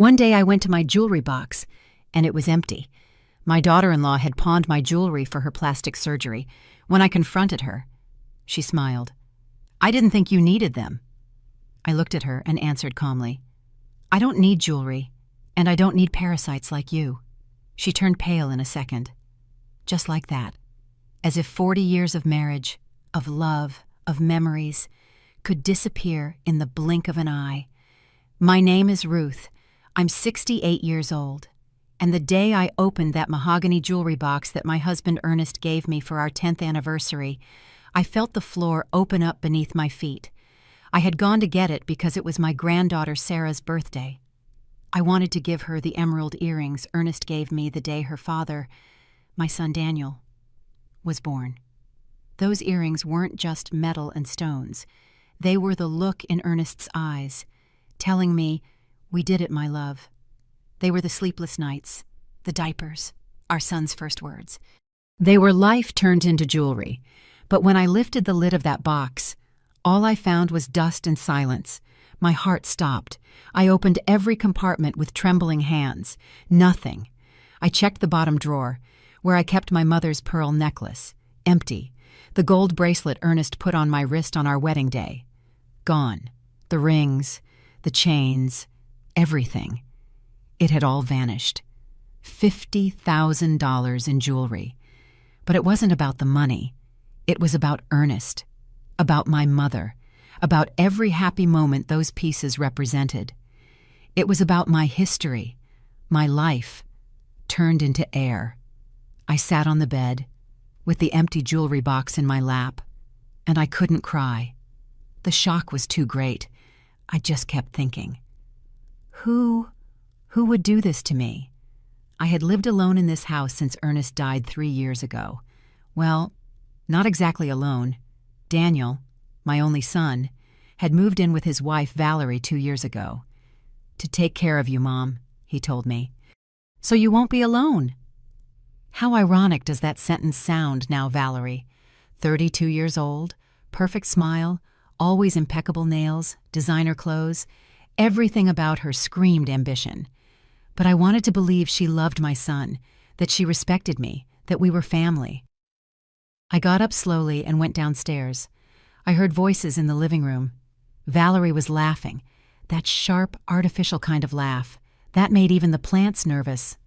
One day I went to my jewelry box, and it was empty. My daughter-in-law had pawned my jewelry for her plastic surgery. When I confronted her, she smiled. "I didn't think you needed them." I looked at her and answered calmly, "I don't need jewelry, and I don't need parasites like you." She turned pale in a second. Just like that. As if 40 years of marriage, of love, of memories, could disappear in the blink of an eye. "My name is Ruth. I'm 68 years old. And the day I opened that mahogany jewelry box that my husband Ernest gave me for our 10th anniversary, I felt the floor open up beneath my feet. I had gone to get it because it was my granddaughter Sarah's birthday. I wanted to give her the emerald earrings Ernest gave me the day her father, my son Daniel, was born. Those earrings weren't just metal and stones. They were the look in Ernest's eyes, telling me, "We did it, my love." They were the sleepless nights, the diapers, our son's first words. They were life turned into jewelry. But when I lifted the lid of that box, all I found was dust and silence. My heart stopped. I opened every compartment with trembling hands. Nothing. I checked the bottom drawer, where I kept my mother's pearl necklace. Empty. The gold bracelet Ernest put on my wrist on our wedding day. Gone. The rings, the chains, everything. It had all vanished. $50,000 in jewelry. But it wasn't about the money. It was about Ernest, about my mother, about every happy moment those pieces represented. It was about my history, my life, turned into air. I sat on the bed, with the empty jewelry box in my lap, and I couldn't cry. The shock was too great. I just kept thinking, Who would do this to me? I had lived alone in this house since Ernest died 3 years ago. Well, not exactly alone. Daniel, my only son, had moved in with his wife Valerie 2 years ago. "To take care of you, Mom," he told me. "So you won't be alone." How ironic does that sentence sound now, Valerie? 32 years old, perfect smile, always impeccable nails, designer clothes. Everything about her screamed ambition. But I wanted to believe she loved my son, that she respected me, that we were family. I got up slowly and went downstairs. I heard voices in the living room. Valerie was laughing, that sharp, artificial kind of laugh. That made even the plants nervous.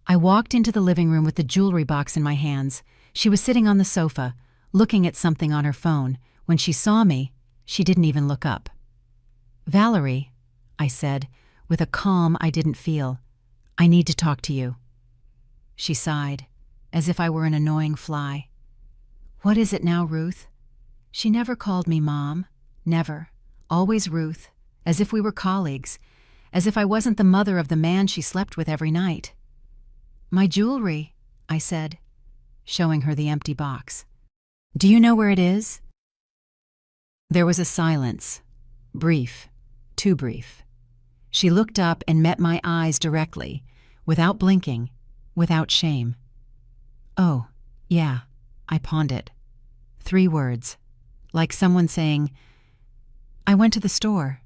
I walked into the living room with the jewelry box in my hands. She was sitting on the sofa, looking at something on her phone. When she saw me, she didn't even look up. "Valerie," I said, with a calm I didn't feel, "I need to talk to you." She sighed, as if I were an annoying fly. "What is it now, Ruth?" She never called me Mom. Never. Always Ruth, as if we were colleagues, as if I wasn't the mother of the man she slept with every night. "My jewelry," I said, showing her the empty box. "Do you know where it is?" There was a silence. Brief. Too brief. She looked up and met my eyes directly, without blinking, without shame. "Oh, yeah, I pawned it." 3 words, like someone saying, "I went to the store,"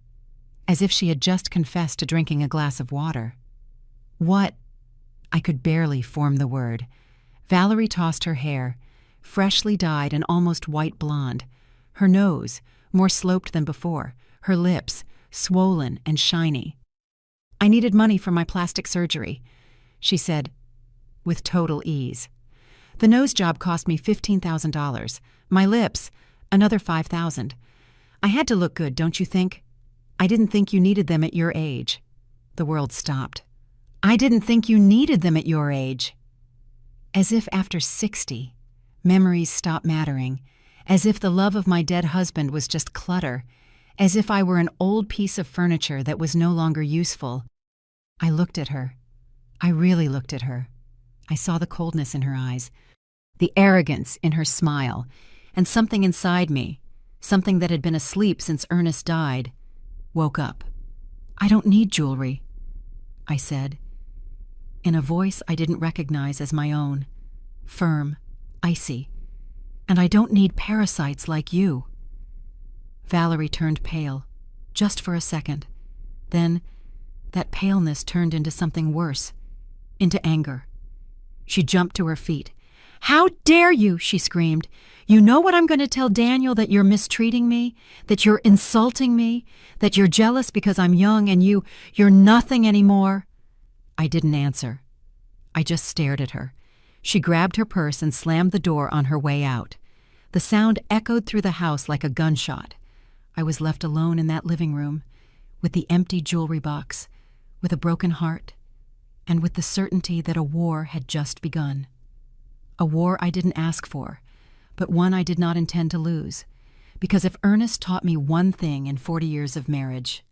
as if she had just confessed to drinking a glass of water. "What?" I could barely form the word. Valerie tossed her hair, freshly dyed and almost white blonde. Her nose, more sloped than before, her lips, swollen and shiny. "I needed money for my plastic surgery," she said, with total ease. "The nose job cost me $15,000. My lips, another $5,000. I had to look good, don't you think? I didn't think you needed them at your age." The world stopped. "I didn't think you needed them at your age." As if after 60, memories stopped mattering, as if the love of my dead husband was just clutter, as if I were an old piece of furniture that was no longer useful. I looked at her. I really looked at her. I saw the coldness in her eyes, the arrogance in her smile, and something inside me, something that had been asleep since Ernest died, woke up. "I don't need jewelry," I said, in a voice I didn't recognize as my own, firm, icy. "And I don't need parasites like you." Valerie turned pale, just for a second. Then That paleness turned into something worse, into anger. She jumped to her feet. "How dare you!" she screamed. "You know what I'm going to tell Daniel, that you're mistreating me, that you're insulting me, that you're jealous because I'm young and you're nothing anymore." I didn't answer. I just stared at her. She grabbed her purse and slammed the door on her way out. The sound echoed through the house like a gunshot. I was left alone in that living room, with the empty jewelry box, with a broken heart, and with the certainty that a war had just begun. A war I didn't ask for, but one I did not intend to lose. Because if Ernest taught me one thing in 40 years of marriage,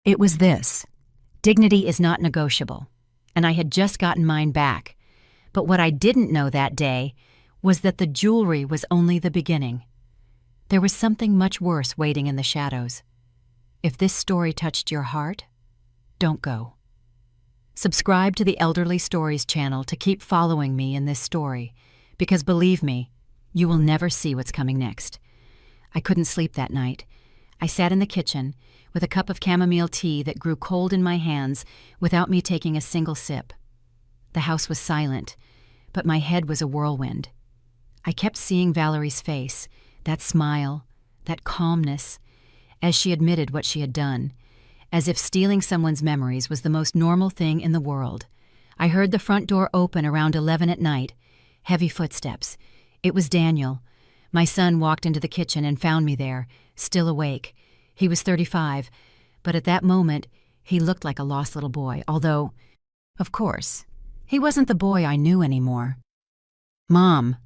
it was this: dignity is not negotiable. And I had just gotten mine back. But what I didn't know that day was that the jewelry was only the beginning. There was something much worse waiting in the shadows. If this story touched your heart, don't go. Subscribe to the Elderly Stories channel to keep following me in this story, because believe me, you will never see what's coming next. I couldn't sleep that night. I sat in the kitchen with a cup of chamomile tea that grew cold in my hands without me taking a single sip. The house was silent, but my head was a whirlwind. I kept seeing Valerie's face, that smile, that calmness, as she admitted what she had done, as if stealing someone's memories was the most normal thing in the world. I heard the front door open around 11 at night, heavy footsteps. It was Daniel. My son walked into the kitchen and found me there, still awake. He was 35, but at that moment, he looked like a lost little boy, although, of course, he wasn't the boy I knew anymore. "Mom,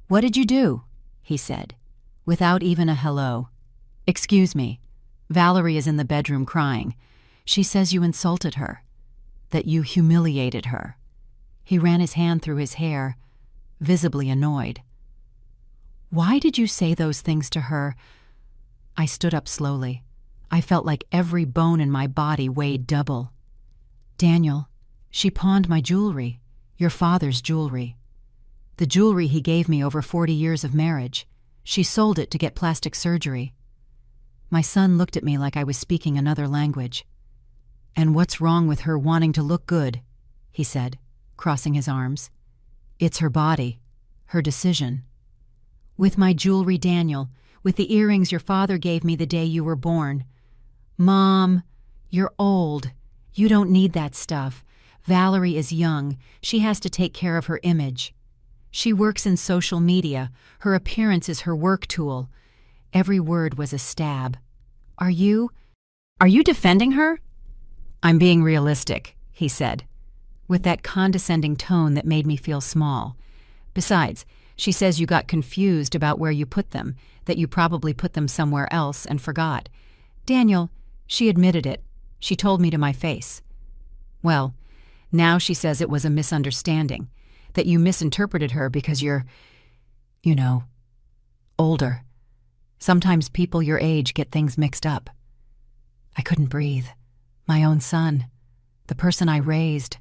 what did you do?" he said, without even a hello. "Excuse me, Valerie is in the bedroom crying. She says you insulted her, that you humiliated her." He ran his hand through his hair, visibly annoyed. "Why did you say those things to her?" I stood up slowly. I felt like every bone in my body weighed double. "Daniel, she pawned my jewelry, your father's jewelry. The jewelry he gave me over 40 years of marriage. She sold it to get plastic surgery." My son looked at me like I was speaking another language. "And what's wrong with her wanting to look good?" he said, crossing his arms. "It's her body, her decision." "With my jewelry, Daniel, with the earrings your father gave me the day you were born." "Mom, you're old. You don't need that stuff. Valerie is young. She has to take care of her image. She works in social media. Her appearance is her work tool." Every word was a stab. Are you defending her?" "I'm being realistic," he said, with that condescending tone that made me feel small. "Besides, she says you got confused about where you put them, that you probably put them somewhere else and forgot. Daniel, she admitted it. She told me to my face. Well, now she says it was a misunderstanding, that you misinterpreted her because you're, older. Sometimes people your age get things mixed up." I couldn't breathe. My own son, the person I raised,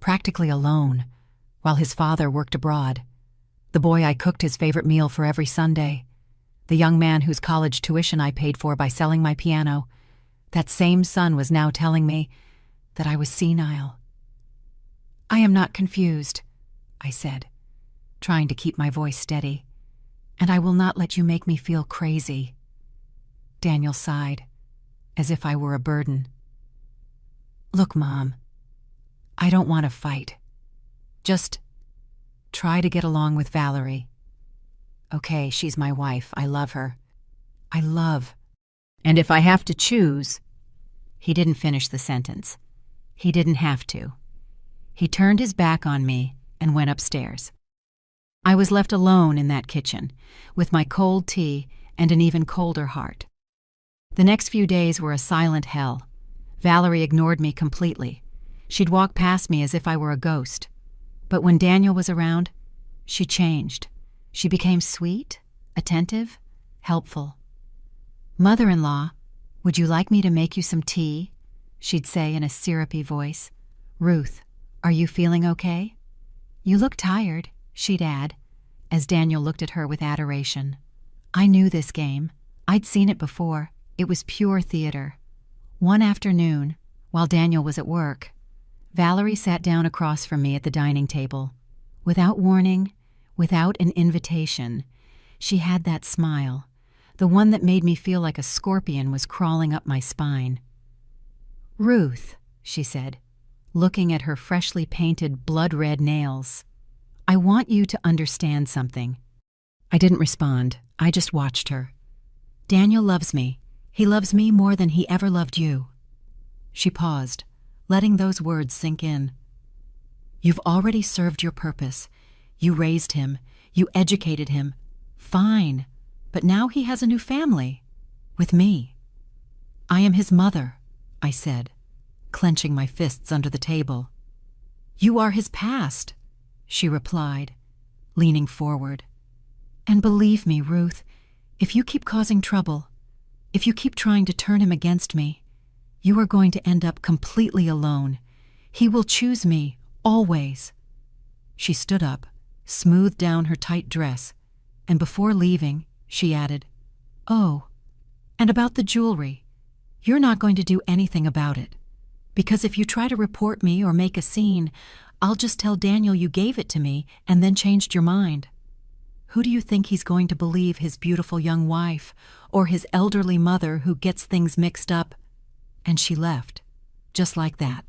practically alone, while his father worked abroad. The boy I cooked his favorite meal for every Sunday. The young man whose college tuition I paid for by selling my piano. That same son was now telling me that I was senile. "I am not confused," I said, trying to keep my voice steady. "And I will not let you make me feel crazy." Daniel sighed, as if I were a burden. "Look, Mom, I don't want to fight. Just try to get along with Valerie. Okay, she's my wife. I love her. I love. And if I have to choose..." He didn't finish the sentence. He didn't have to. He turned his back on me and went upstairs. I was left alone in that kitchen, with my cold tea and an even colder heart. The next few days were a silent hell. Valerie ignored me completely. She'd walk past me as if I were a ghost. But when Daniel was around, she changed. She became sweet, attentive, helpful. "Mother-in-law, would you like me to make you some tea?" she'd say in a syrupy voice. "Ruth, are you feeling okay?" "You look tired," she'd add, as Daniel looked at her with adoration. I knew this game. I'd seen it before. It was pure theater. One afternoon, while Daniel was at work, Valerie sat down across from me at the dining table. Without warning, without an invitation, she had that smile, the one that made me feel like a scorpion was crawling up my spine. "Ruth," she said, looking at her freshly painted blood-red nails, "I want you to understand something." I didn't respond. I just watched her. "Daniel loves me. He loves me more than he ever loved you." She paused, letting those words sink in. "You've already served your purpose. You raised him. You educated him. Fine. But now he has a new family. With me. I am his mother," I said, clenching my fists under the table. "You are his past," she replied, leaning forward. "And believe me, Ruth, if you keep causing trouble, if you keep trying to turn him against me, you are going to end up completely alone. He will choose me, always." She stood up, smoothed down her tight dress, and before leaving, she added, "Oh, and about the jewelry, you're not going to do anything about it. Because if you try to report me or make a scene, I'll just tell Daniel you gave it to me and then changed your mind. Who do you think he's going to believe, his beautiful young wife or his elderly mother who gets things mixed up?" And she left, just like that,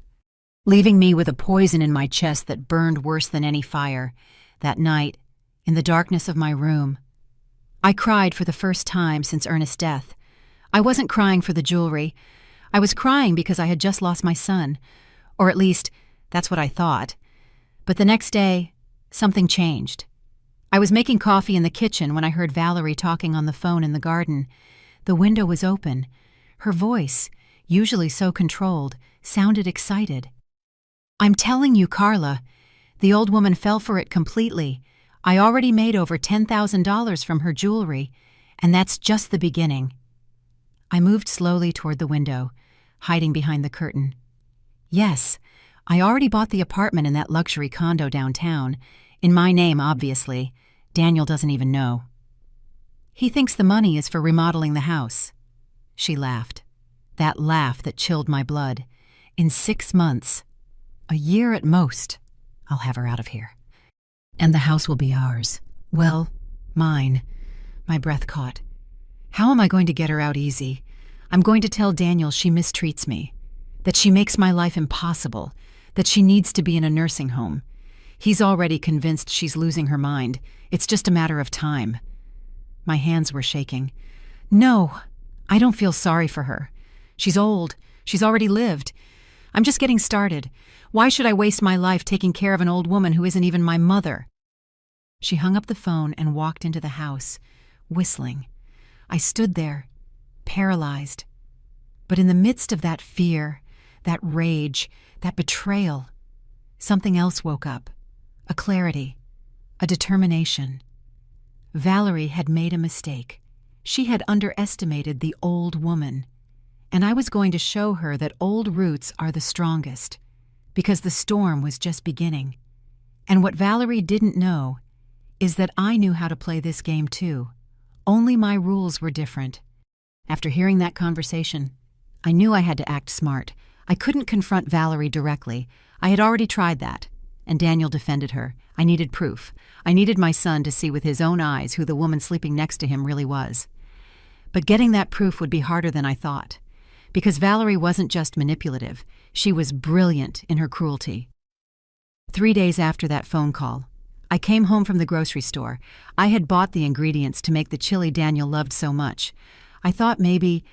leaving me with a poison in my chest that burned worse than any fire. That night, in the darkness of my room, I cried for the first time since Ernest's death. I wasn't crying for the jewelry. I was crying because I had just lost my son, or at least, that's what I thought. But the next day, something changed. I was making coffee in the kitchen when I heard Valerie talking on the phone in the garden. The window was open. Her voice, usually so controlled, sounded excited. "I'm telling you, Carla, the old woman fell for it completely. I already made over $10,000 from her jewelry, and that's just the beginning." I moved slowly toward the window, hiding behind the curtain. "Yes, I already bought the apartment in that luxury condo downtown. In my name, obviously. Daniel doesn't even know. He thinks the money is for remodeling the house." She laughed. That laugh that chilled my blood. "In 6 months, a year at most, I'll have her out of here. And the house will be ours. Well, mine." My breath caught. How am I going to get her out easy? I'm going to tell Daniel she mistreats me, that she makes my life impossible, that she needs to be in a nursing home. He's already convinced she's losing her mind. It's just a matter of time. My hands were shaking. "No, I don't feel sorry for her. She's old. She's already lived. I'm just getting started. Why should I waste my life taking care of an old woman who isn't even my mother?" She hung up the phone and walked into the house, whistling. I stood there, paralyzed. But in the midst of that fear, that rage, that betrayal, something else woke up. A clarity, a determination. Valerie had made a mistake. She had underestimated the old woman. And I was going to show her that old roots are the strongest, because the storm was just beginning. And what Valerie didn't know is that I knew how to play this game too. Only my rules were different. After hearing that conversation, I knew I had to act smart. I couldn't confront Valerie directly. I had already tried that, and Daniel defended her. I needed proof. I needed my son to see with his own eyes who the woman sleeping next to him really was. But getting that proof would be harder than I thought, because Valerie wasn't just manipulative. She was brilliant in her cruelty. 3 days after that phone call, I came home from the grocery store. I had bought the ingredients to make the chili Daniel loved so much. I thought maybe,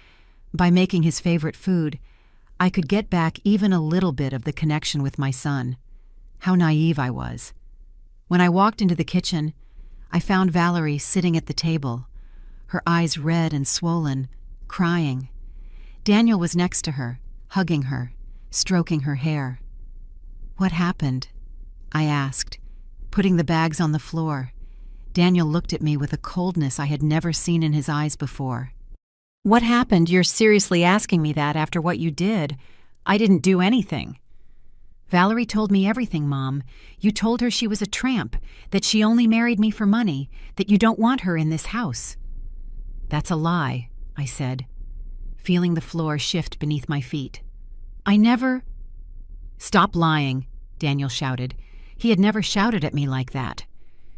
by making his favorite food, I could get back even a little bit of the connection with my son. How naive I was. When I walked into the kitchen, I found Valerie sitting at the table, her eyes red and swollen, crying. Daniel was next to her, hugging her, stroking her hair. "What happened?" I asked, putting the bags on the floor. Daniel looked at me with a coldness I had never seen in his eyes before. "What happened? You're seriously asking me that after what you did? I didn't do anything." "Valerie told me everything, Mom. You told her she was a tramp, that she only married me for money, that you don't want her in this house." "That's a lie," I said, feeling the floor shift beneath my feet. I never—" "Stop lying," Daniel shouted. He had never shouted at me like that.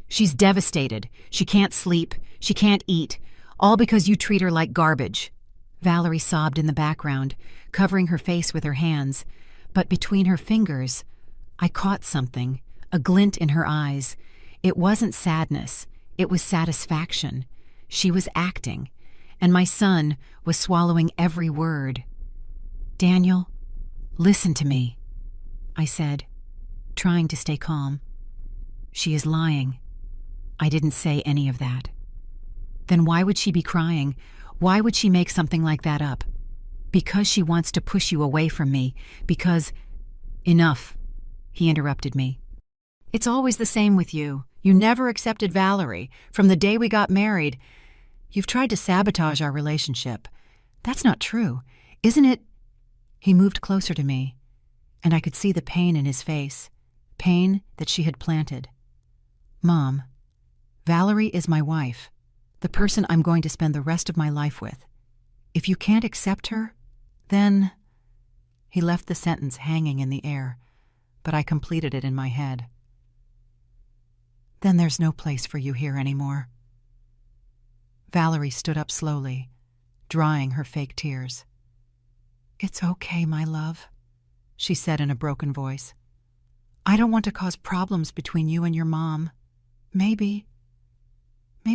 "She's devastated. She can't sleep. She can't eat. All because you treat her like garbage." Valerie sobbed in the background, covering her face with her hands. But between her fingers, I caught something, a glint in her eyes. It wasn't sadness. It was satisfaction. She was acting, and my son was swallowing every word. "Daniel, listen to me," I said, trying to stay calm. "She is lying. I didn't say any of that." "Then why would she be crying? Why would she make something like that up?" "Because she wants to push you away from me. Because—" "Enough," he interrupted me. "It's always the same with you. You never accepted Valerie. From the day we got married, you've tried to sabotage our relationship. That's not true, isn't it?" He moved closer to me, and I could see the pain in his face, pain that she had planted. "Mom, Valerie is my wife, the person I'm going to spend the rest of my life with. If you can't accept her, then—" He left the sentence hanging in the air, but I completed it in my head. "Then there's no place for you here anymore." Valerie stood up slowly, drying her fake tears. "It's okay, my love," she said in a broken voice. "I don't want to cause problems between you and your mom. Maybe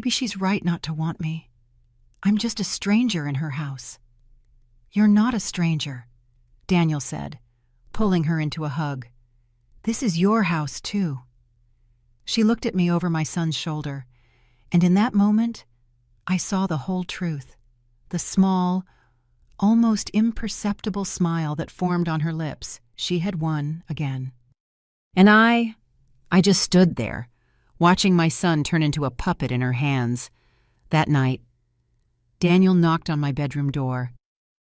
she's right not to want me. I'm just a stranger in her house." "You're not a stranger," Daniel said, pulling her into a hug. "This is your house, too." She looked at me over my son's shoulder, and in that moment, I saw the whole truth, the small, almost imperceptible smile that formed on her lips. She had won again. And I just stood there, watching my son turn into a puppet in her hands. That night, Daniel knocked on my bedroom door.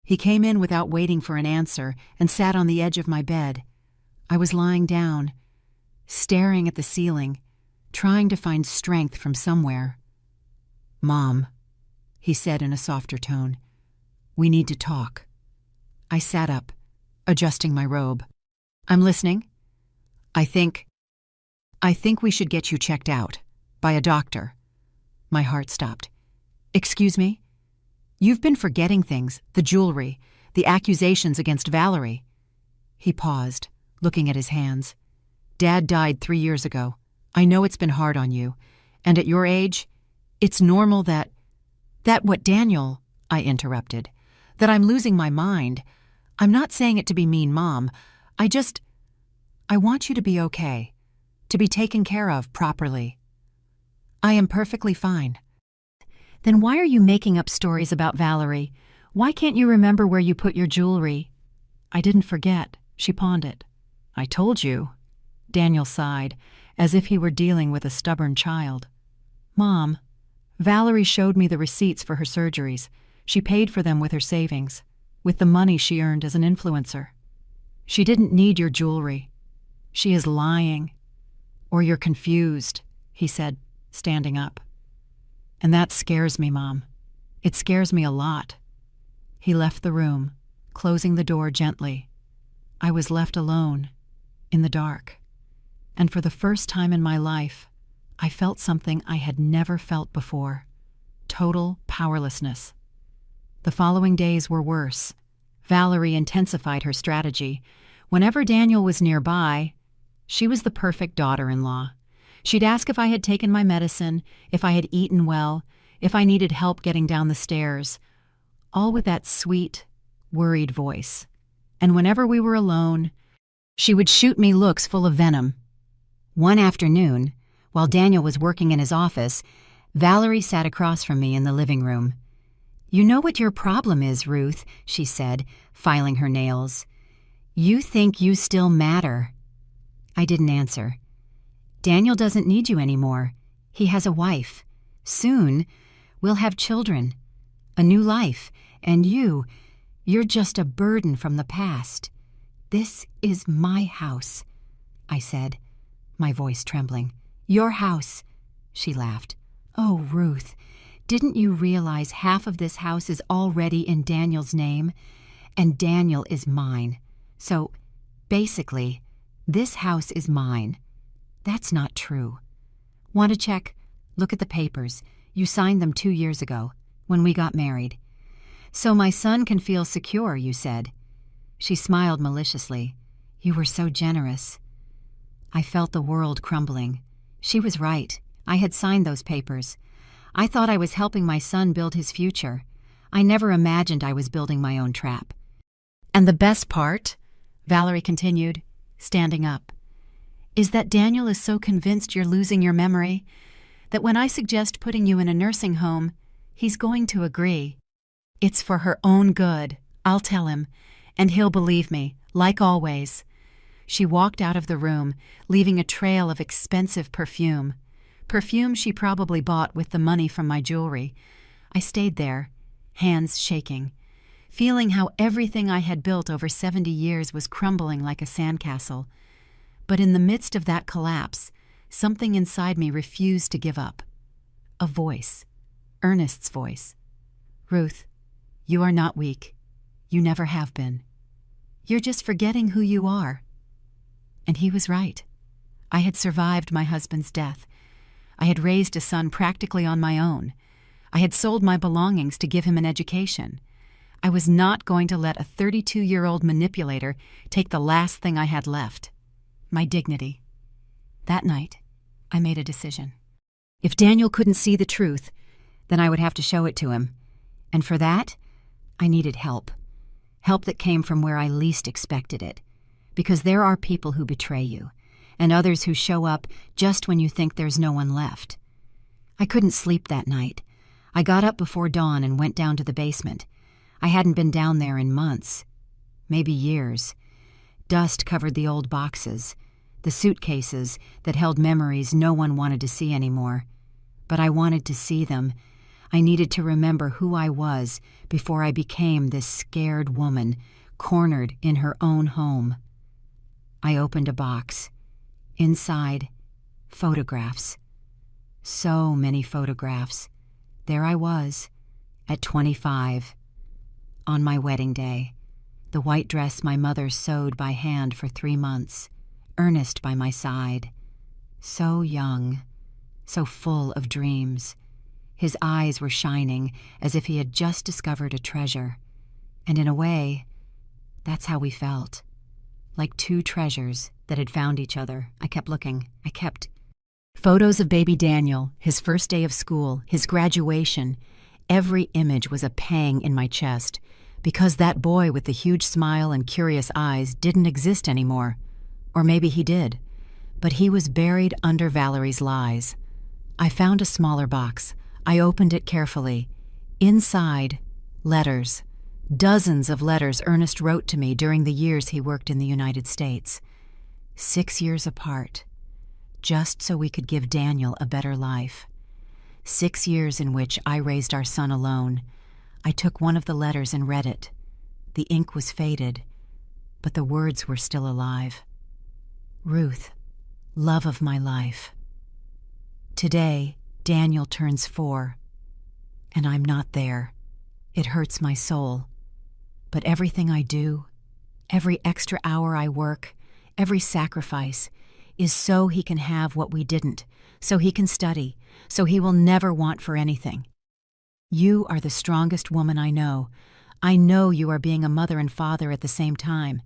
He came in without waiting for an answer and sat on the edge of my bed. I was lying down, staring at the ceiling, trying to find strength from somewhere. "Mom," he said in a softer tone, "we need to talk." I sat up, adjusting my robe. "I'm listening." I think we should get you checked out, by a doctor." My heart stopped. "Excuse me? You've been forgetting things, the jewelry, the accusations against Valerie." He paused, looking at his hands. "Dad died 3 years ago. I know it's been hard on you. And at your age, it's normal that—" "That what, Daniel?" I interrupted. "That I'm losing my mind. I'm not saying it to be mean, Mom. I want you to be okay, to be taken care of properly." "I am perfectly fine." "Then why are you making up stories about Valerie? Why can't you remember where you put your jewelry?" "I didn't forget," she pawned it. "I told you." Daniel sighed, as if he were dealing with a stubborn child. "Mom, Valerie showed me the receipts for her surgeries. She paid for them with her savings, with the money she earned as an influencer. She didn't need your jewelry. She is lying. Or you're confused," he said, standing up. "And that scares me, Mom. It scares me a lot." He left the room, closing the door gently. I was left alone, in the dark. And for the first time in my life, I felt something I had never felt before: total powerlessness. The following days were worse. Valerie intensified her strategy. Whenever Daniel was nearby, she was the perfect daughter-in-law. She'd ask if I had taken my medicine, if I had eaten well, if I needed help getting down the stairs, all with that sweet, worried voice. And whenever we were alone, she would shoot me looks full of venom. One afternoon, while Daniel was working in his office, Valerie sat across from me in the living room. "You know what your problem is, Ruth," she said, filing her nails. "You think you still matter." I didn't answer. "Daniel doesn't need you anymore. He has a wife. Soon, we'll have children, a new life, and you're just a burden from the past. This is my house," I said, my voice trembling. "Your house," she laughed. "Oh, Ruth, didn't you realize half of this house is already in Daniel's name? And Daniel is mine. So, basically, this house is mine. That's not true. Want to check? Look at the papers. You signed them 2 years ago, when we got married. So my son can feel secure, you said. She smiled maliciously. You were so generous. I felt the world crumbling. She was right. I had signed those papers. I thought I was helping my son build his future. I never imagined I was building my own trap. And the best part, Valerie continued, standing up, is that Daniel is so convinced you're losing your memory that when I suggest putting you in a nursing home, he's going to agree. It's for her own good, I'll tell him, and he'll believe me, like always. She walked out of the room, leaving a trail of expensive perfume she probably bought with the money from my jewelry. I stayed there, hands shaking, feeling how everything I had built over 70 years was crumbling like a sandcastle. But in the midst of that collapse, something inside me refused to give up. A voice, Ernest's voice. Ruth, you are not weak. You never have been. You're just forgetting who you are. And he was right. I had survived my husband's death. I had raised a son practically on my own. I had sold my belongings to give him an education. I was not going to let a 32-year-old manipulator take the last thing I had left, my dignity. That night, I made a decision. If Daniel couldn't see the truth, then I would have to show it to him. And for that, I needed help. Help that came from where I least expected it. Because there are people who betray you, and others who show up just when you think there's no one left. I couldn't sleep that night. I got up before dawn and went down to the basement. I hadn't been down there in months, maybe years. Dust covered the old boxes, the suitcases that held memories no one wanted to see anymore. But I wanted to see them. I needed to remember who I was before I became this scared woman, cornered in her own home. I opened a box. Inside, photographs. So many photographs. There I was, at 25, on my wedding day, the white dress my mother sewed by hand for 3 months, Ernest by my side. So young, so full of dreams. His eyes were shining as if he had just discovered a treasure. And in a way, that's how we felt. Like two treasures that had found each other. I kept looking. Photos of baby Daniel, his first day of school, his graduation. Every image was a pang in my chest, because that boy with the huge smile and curious eyes didn't exist anymore. Or maybe he did. But he was buried under Valerie's lies. I found a smaller box. I opened it carefully. Inside, letters. Dozens of letters Ernest wrote to me during the years he worked in the United States. 6 years apart, just so we could give Daniel a better life. 6 years in which I raised our son alone. I took one of the letters and read it. The ink was faded, but the words were still alive. Ruth, love of my life. Today, Daniel turns 4, and I'm not there. It hurts my soul. But everything I do, every extra hour I work, every sacrifice, is so he can have what we didn't, so he can study, so he will never want for anything. You are the strongest woman I know. I know you are being a mother and father at the same time,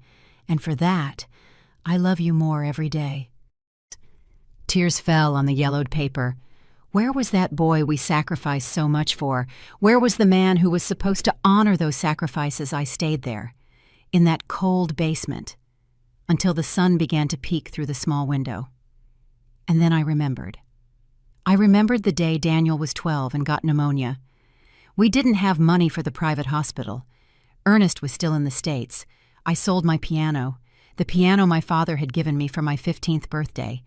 and for that, I love you more every day. Tears fell on the yellowed paper. Where was that boy we sacrificed so much for? Where was the man who was supposed to honor those sacrifices? I stayed there, in that cold basement, until the sun began to peek through the small window. And then I remembered. I remembered the day Daniel was 12 and got pneumonia. We didn't have money for the private hospital. Ernest was still in the States. I sold my piano, the piano my father had given me for my 15th birthday,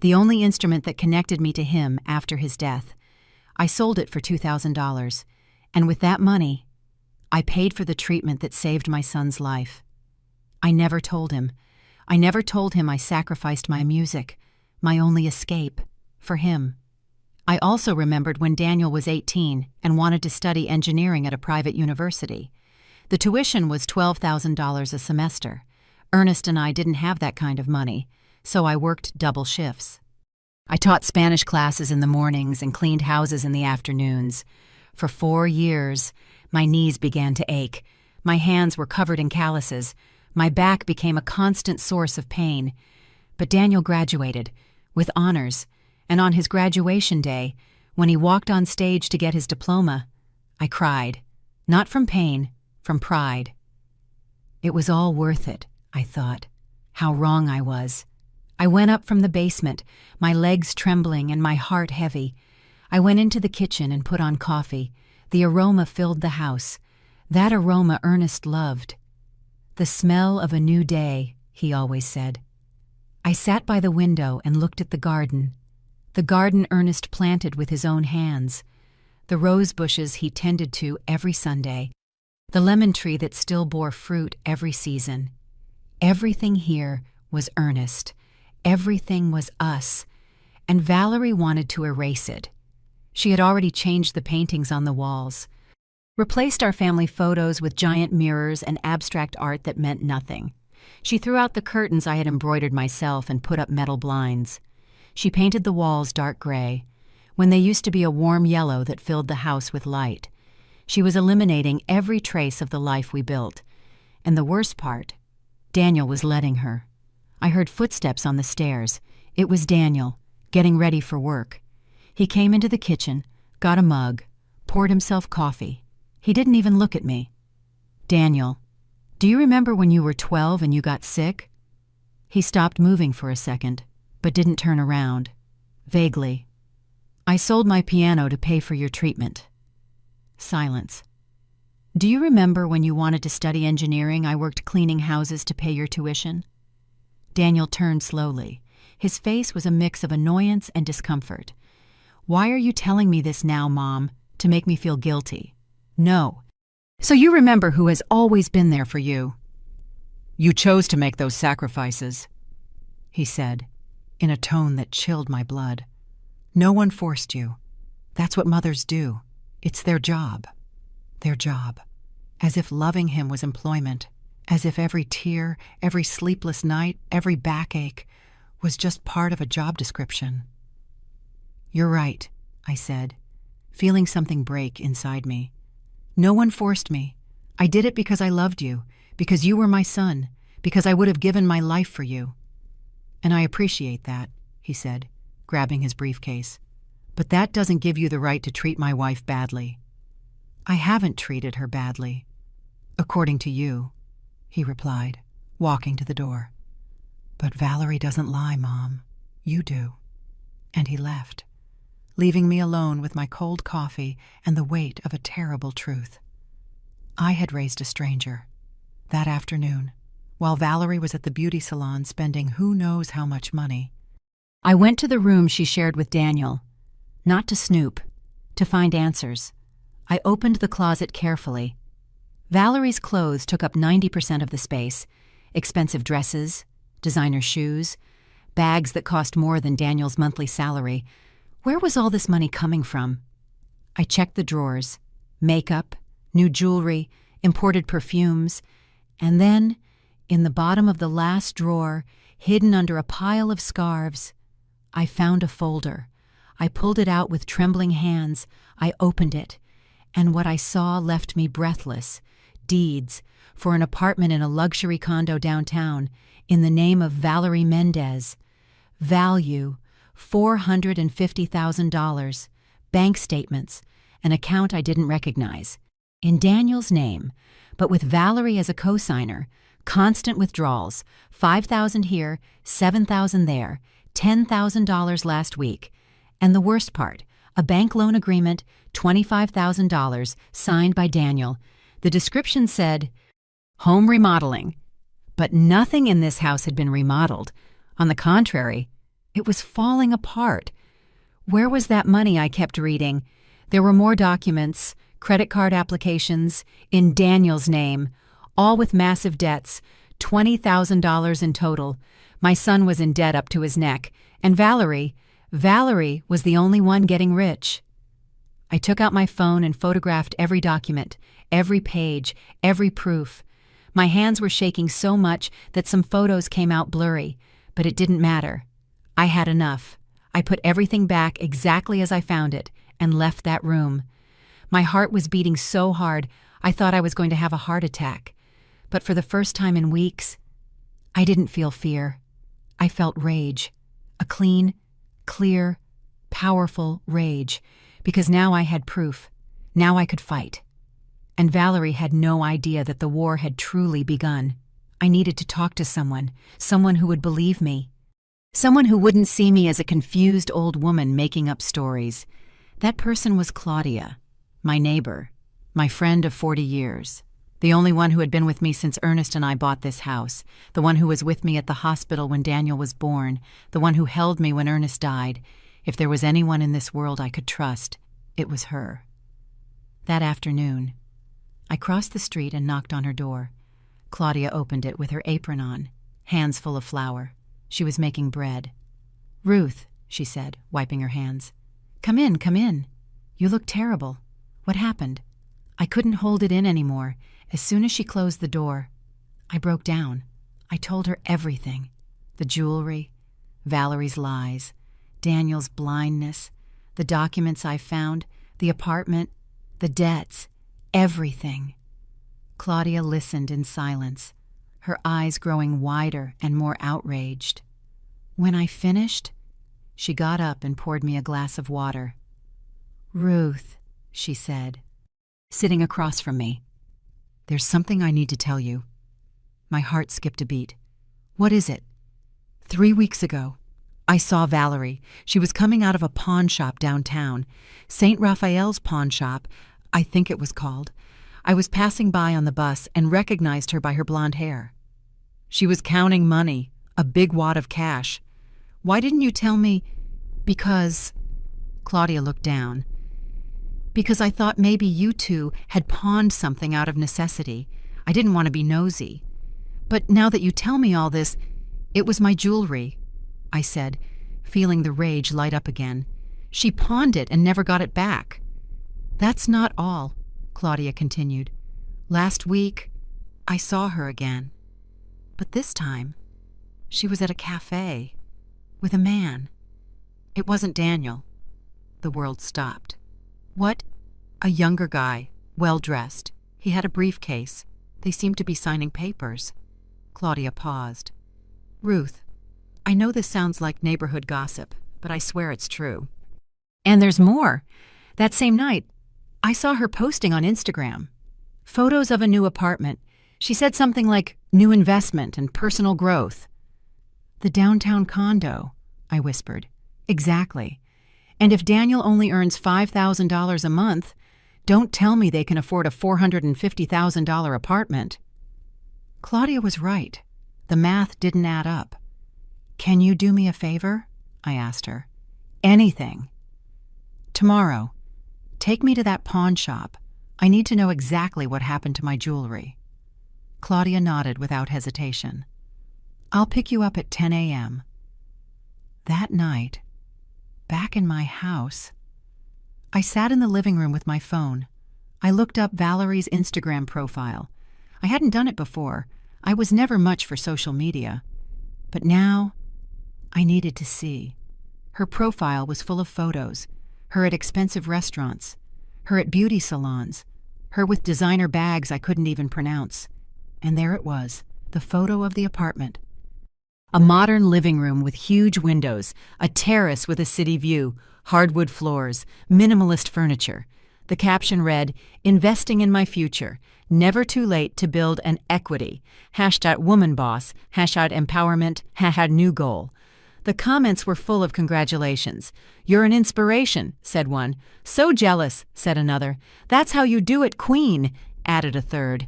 the only instrument that connected me to him after his death. I sold it for $2,000, and with that money, I paid for the treatment that saved my son's life. I never told him. I never told him I sacrificed my music, my only escape, for him. I also remembered when Daniel was 18 and wanted to study engineering at a private university. The tuition was $12,000 a semester. Ernest and I didn't have that kind of money, so I worked double shifts. I taught Spanish classes in the mornings and cleaned houses in the afternoons. For 4 years, my knees began to ache. My hands were covered in calluses. My back became a constant source of pain. But Daniel graduated, with honors, and on his graduation day, when he walked on stage to get his diploma, I cried. Not from pain, from pride. It was all worth it, I thought. How wrong I was. I went up from the basement, my legs trembling and my heart heavy. I went into the kitchen and put on coffee. The aroma filled the house. That aroma Ernest loved. The smell of a new day, he always said. I sat by the window and looked at the garden Ernest planted with his own hands, the rose bushes he tended to every Sunday, the lemon tree that still bore fruit every season. Everything here was Ernest. Everything was us, and Valerie wanted to erase it. She had already changed the paintings on the walls, replaced our family photos with giant mirrors and abstract art that meant nothing. She threw out the curtains I had embroidered myself and put up metal blinds. She painted the walls dark gray, when they used to be a warm yellow that filled the house with light. She was eliminating every trace of the life we built. And the worst part, Daniel was letting her. I heard footsteps on the stairs. It was Daniel, getting ready for work. He came into the kitchen, got a mug, poured himself coffee. He didn't even look at me. Daniel, do you remember when you were 12 and you got sick? He stopped moving for a second, but didn't turn around. Vaguely. I sold my piano to pay for your treatment. Silence. Do you remember when you wanted to study engineering, I worked cleaning houses to pay your tuition? Daniel turned slowly. His face was a mix of annoyance and discomfort. Why are you telling me this now, Mom? To make me feel guilty? No. So you remember who has always been there for you. You chose to make those sacrifices, he said, in a tone that chilled my blood. No one forced you. That's what mothers do. It's their job. Their job. As if loving him was employment. As if every tear, every sleepless night, every backache was just part of a job description. You're right, I said, feeling something break inside me. No one forced me. I did it because I loved you, because you were my son, because I would have given my life for you. And I appreciate that, he said, grabbing his briefcase. But that doesn't give you the right to treat my wife badly. I haven't treated her badly. According to you, he replied, walking to the door. But Valerie doesn't lie, Mom. You do. And he left, leaving me alone with my cold coffee and the weight of a terrible truth. I had raised a stranger. That afternoon, while Valerie was at the beauty salon spending who knows how much money, I went to the room she shared with Daniel, not to snoop, to find answers. I opened the closet carefully. Valerie's clothes took up 90% of the space, expensive dresses, designer shoes, bags that cost more than Daniel's monthly salary. Where was all this money coming from? I checked the drawers, makeup, new jewelry, imported perfumes, and then, in the bottom of the last drawer, hidden under a pile of scarves, I found a folder. I pulled it out with trembling hands. I opened it, and what I saw left me breathless. Deeds for an apartment in a luxury condo downtown in the name of Valerie Mendez. Value, $450,000. Bank statements, an account I didn't recognize. In Daniel's name, but with Valerie as a co-signer. Constant withdrawals, $5,000 here, $7,000 there, $10,000 last week. And the worst part, a bank loan agreement, $25,000, signed by Daniel. The description said, home remodeling. But nothing in this house had been remodeled. On the contrary, it was falling apart. Where was that money I kept reading? There were more documents, credit card applications, in Daniel's name, all with massive debts, $20,000 in total. My son was in debt up to his neck, and Valerie was the only one getting rich. I took out my phone and photographed every document, every page, every proof. My hands were shaking so much that some photos came out blurry, but it didn't matter. I had enough. I put everything back exactly as I found it and left that room. My heart was beating so hard I thought I was going to have a heart attack. But for the first time in weeks, I didn't feel fear. I felt rage. A clean, clear, powerful rage, because now I had proof. Now I could fight. And Valerie had no idea that the war had truly begun. I needed to talk to someone who would believe me. Someone who wouldn't see me as a confused old woman making up stories. That person was Claudia, my neighbor, my friend of 40 years. The only one who had been with me since Ernest and I bought this house, the one who was with me at the hospital when Daniel was born, the one who held me when Ernest died. If there was anyone in this world I could trust, it was her. That afternoon, I crossed the street and knocked on her door. Claudia opened it with her apron on, hands full of flour. She was making bread. "Ruth," she said, wiping her hands. Come in, come in. You look terrible. What happened?" I couldn't hold it in anymore. As soon as she closed the door, I broke down. I told her everything. The jewelry, Valerie's lies, Daniel's blindness, the documents I found, the apartment, the debts, everything. Claudia listened in silence, her eyes growing wider and more outraged. When I finished, she got up and poured me a glass of water. "Ruth," she said, sitting across from me, "there's something I need to tell you." My heart skipped a beat. "What is it?" 3 weeks ago, I saw Valerie. She was coming out of a pawn shop downtown. St. Raphael's pawn shop, I think it was called. I was passing by on the bus and recognized her by her blonde hair. She was counting money, a big wad of cash. "Why didn't you tell me?" "Because," Claudia looked down, "because I thought maybe you two had pawned something out of necessity. I didn't want to be nosy. But now that you tell me all this, it was my jewelry," I said, feeling the rage light up again. "She pawned it and never got it back." "That's not all," Claudia continued. "Last week, I saw her again. But this time, she was at a cafe with a man. It wasn't Daniel." The world stopped. "What?" "A younger guy, well-dressed. He had a briefcase. They seemed to be signing papers." Claudia paused. "Ruth, I know this sounds like neighborhood gossip, but I swear it's true. And there's more. That same night, I saw her posting on Instagram. Photos of a new apartment. She said something like new investment and personal growth." "The downtown condo," I whispered. "Exactly. And if Daniel only earns $5,000 a month, don't tell me they can afford a $450,000 apartment." Claudia was right. The math didn't add up. "Can you do me a favor?" I asked her. "Anything." "Tomorrow, take me to that pawn shop. I need to know exactly what happened to my jewelry." Claudia nodded without hesitation. "I'll pick you up at 10 a.m. That night, back in my house, I sat in the living room with my phone. I looked up Valerie's Instagram profile. I hadn't done it before. I was never much for social media. But now, I needed to see. Her profile was full of photos, her at expensive restaurants, her at beauty salons, her with designer bags I couldn't even pronounce. And there it was, the photo of the apartment. A modern living room with huge windows, a terrace with a city view, hardwood floors, minimalist furniture. The caption read, "Investing in my future. Never too late to build an equity. #womanboss, #empowerment, #new goal." The comments were full of congratulations. "You're an inspiration," said one. "So jealous," said another. "That's how you do it, queen," added a third.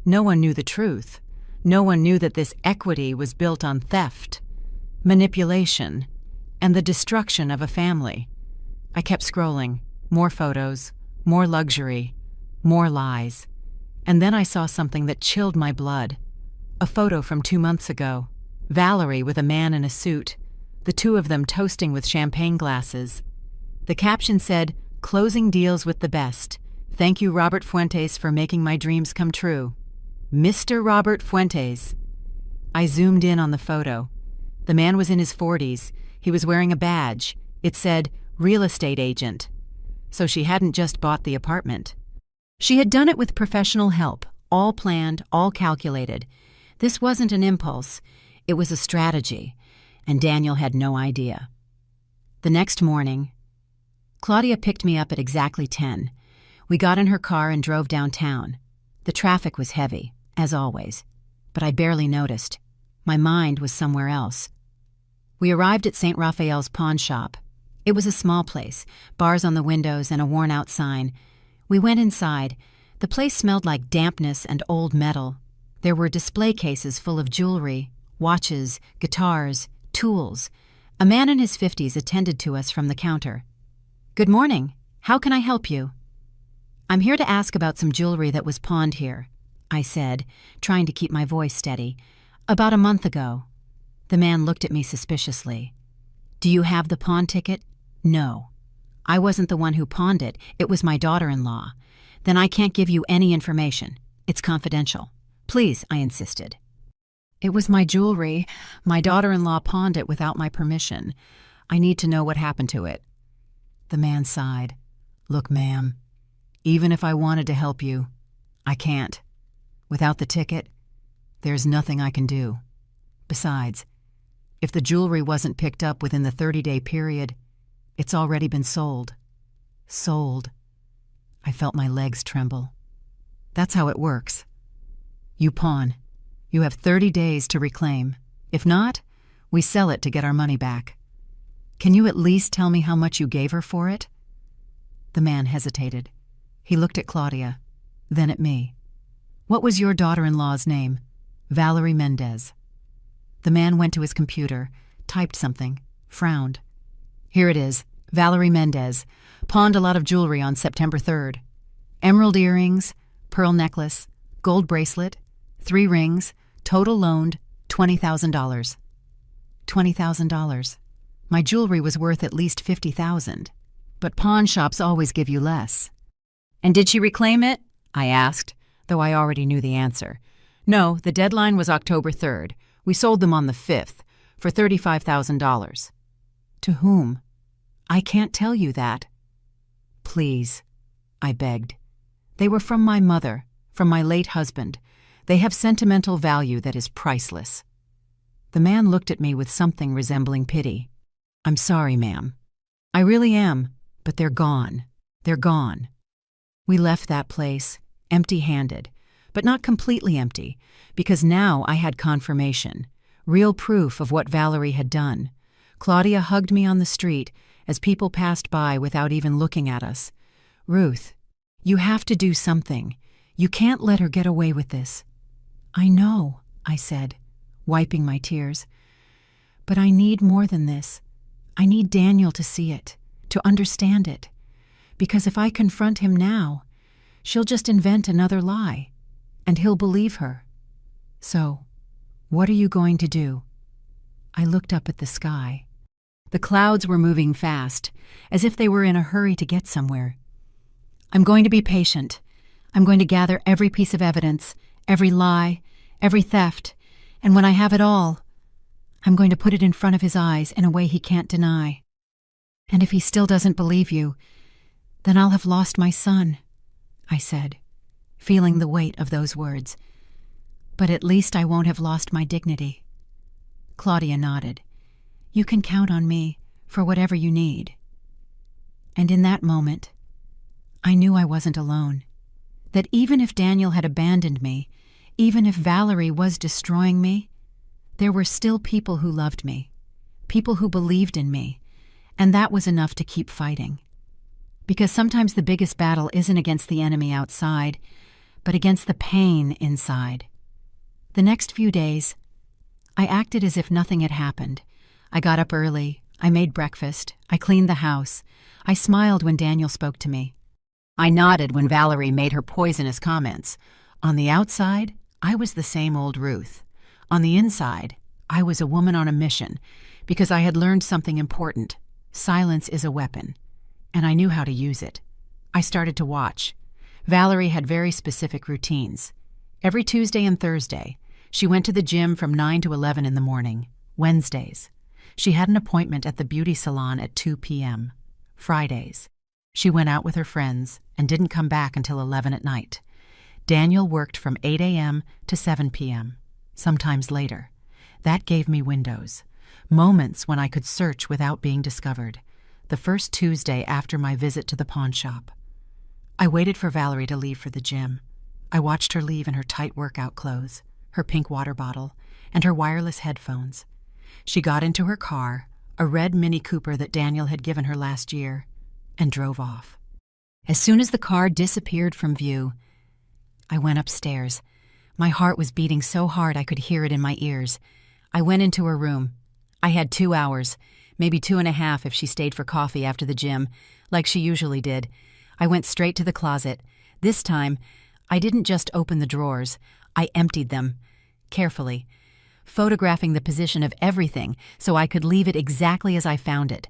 No one knew the truth. No one knew that this equity was built on theft, manipulation, and the destruction of a family. I kept scrolling. More photos, more luxury, more lies. And then I saw something that chilled my blood. A photo from 2 months ago. Valerie with a man in a suit. The two of them toasting with champagne glasses. The caption said, "Closing deals with the best. Thank you, Robert Fuentes, for making my dreams come true." Mr. Robert Fuentes. I zoomed in on the photo. The man was in his 40s. He was wearing a badge. It said, real estate agent. So she hadn't just bought the apartment. She had done it with professional help, all planned, all calculated. This wasn't an impulse. It was a strategy, and Daniel had no idea. The next morning, Claudia picked me up at exactly 10. We got in her car and drove downtown. The traffic was heavy, as always, but I barely noticed. My mind was somewhere else. We arrived at St. Raphael's pawn shop. It was a small place, bars on the windows and a worn-out sign. We went inside. The place smelled like dampness and old metal. There were display cases full of jewelry, watches, guitars, tools. A man in his 50s attended to us from the counter. "Good morning. How can I help you?" "I'm here to ask about some jewelry that was pawned here," I said, trying to keep my voice steady. "About a month ago." The man looked at me suspiciously. "Do you have the pawn ticket?" "No. I wasn't the one who pawned it. It was my daughter-in-law." "Then I can't give you any information. It's confidential." "Please," I insisted. "It was my jewelry. My daughter-in-law pawned it without my permission. I need to know what happened to it." The man sighed. "Look, ma'am, even if I wanted to help you, I can't. Without the ticket, there's nothing I can do. Besides, if the jewelry wasn't picked up within the 30-day period, it's already been sold." Sold. I felt my legs tremble. "That's how it works. You pawn. You have 30 days to reclaim. If not, we sell it to get our money back. Can you at least tell me how much you gave her for it?" The man hesitated. He looked at Claudia, then at me. "What was your daughter-in-law's name?" "Valerie Mendez." The man went to his computer, typed something, frowned. "Here it is. Valerie Mendez. Pawned a lot of jewelry on September 3rd. Emerald earrings, pearl necklace, gold bracelet, 3 rings, total loaned $20,000. $20,000. My jewelry was worth at least $50,000. But pawn shops always give you less." "And did she reclaim it?" I asked, though I already knew the answer. "No, the deadline was October 3rd. We sold them on the 5th for $35,000. "To whom?" "I can't tell you that." "Please," I begged. "They were from my mother, from my late husband. They have sentimental value that is priceless." The man looked at me with something resembling pity. "I'm sorry, ma'am. I really am, but they're gone. They're gone." We left that place, empty-handed, but not completely empty, because now I had confirmation, real proof of what Valerie had done. Claudia hugged me on the street as people passed by without even looking at us. "Ruth, you have to do something. You can't let her get away with this." "I know," I said, wiping my tears. "But I need more than this. I need Daniel to see it, to understand it. Because if I confront him now, she'll just invent another lie, and he'll believe her. So, what are you going to do?" I looked up at the sky. The clouds were moving fast, as if they were in a hurry to get somewhere. "I'm going to be patient. I'm going to gather every piece of evidence, every lie, every theft, and when I have it all, I'm going to put it in front of his eyes in a way he can't deny. And if he still doesn't believe you, then I'll have lost my son," I said, feeling the weight of those words. "But at least I won't have lost my dignity." Claudia nodded. "You can count on me for whatever you need." And in that moment, I knew I wasn't alone. That even if Daniel had abandoned me, even if Valerie was destroying me, there were still people who loved me, people who believed in me, and that was enough to keep fighting. Because sometimes the biggest battle isn't against the enemy outside, but against the pain inside. The next few days, I acted as if nothing had happened. I got up early, I made breakfast, I cleaned the house, I smiled when Daniel spoke to me. I nodded when Valerie made her poisonous comments. On the outside, I was the same old Ruth. On the inside, I was a woman on a mission, because I had learned something important. Silence is a weapon, and I knew how to use it. I started to watch. Valerie had very specific routines. Every Tuesday and Thursday, she went to the gym from 9 to 11 in the morning. Wednesdays, she had an appointment at the beauty salon at 2 p.m. Fridays, she went out with her friends and didn't come back until 11 at night. Daniel worked from 8 a.m. to 7 p.m., sometimes later. That gave me windows, moments when I could search without being discovered. The first Tuesday after my visit to the pawn shop, I waited for Valerie to leave for the gym. I watched her leave in her tight workout clothes, her pink water bottle, and her wireless headphones. She got into her car, a red Mini Cooper that Daniel had given her last year, and drove off. As soon as the car disappeared from view, I went upstairs. My heart was beating so hard I could hear it in my ears. I went into her room. I had 2 hours, maybe 2.5 if she stayed for coffee after the gym, like she usually did. I went straight to the closet. This time, I didn't just open the drawers. I emptied them, carefully, photographing the position of everything so I could leave it exactly as I found it.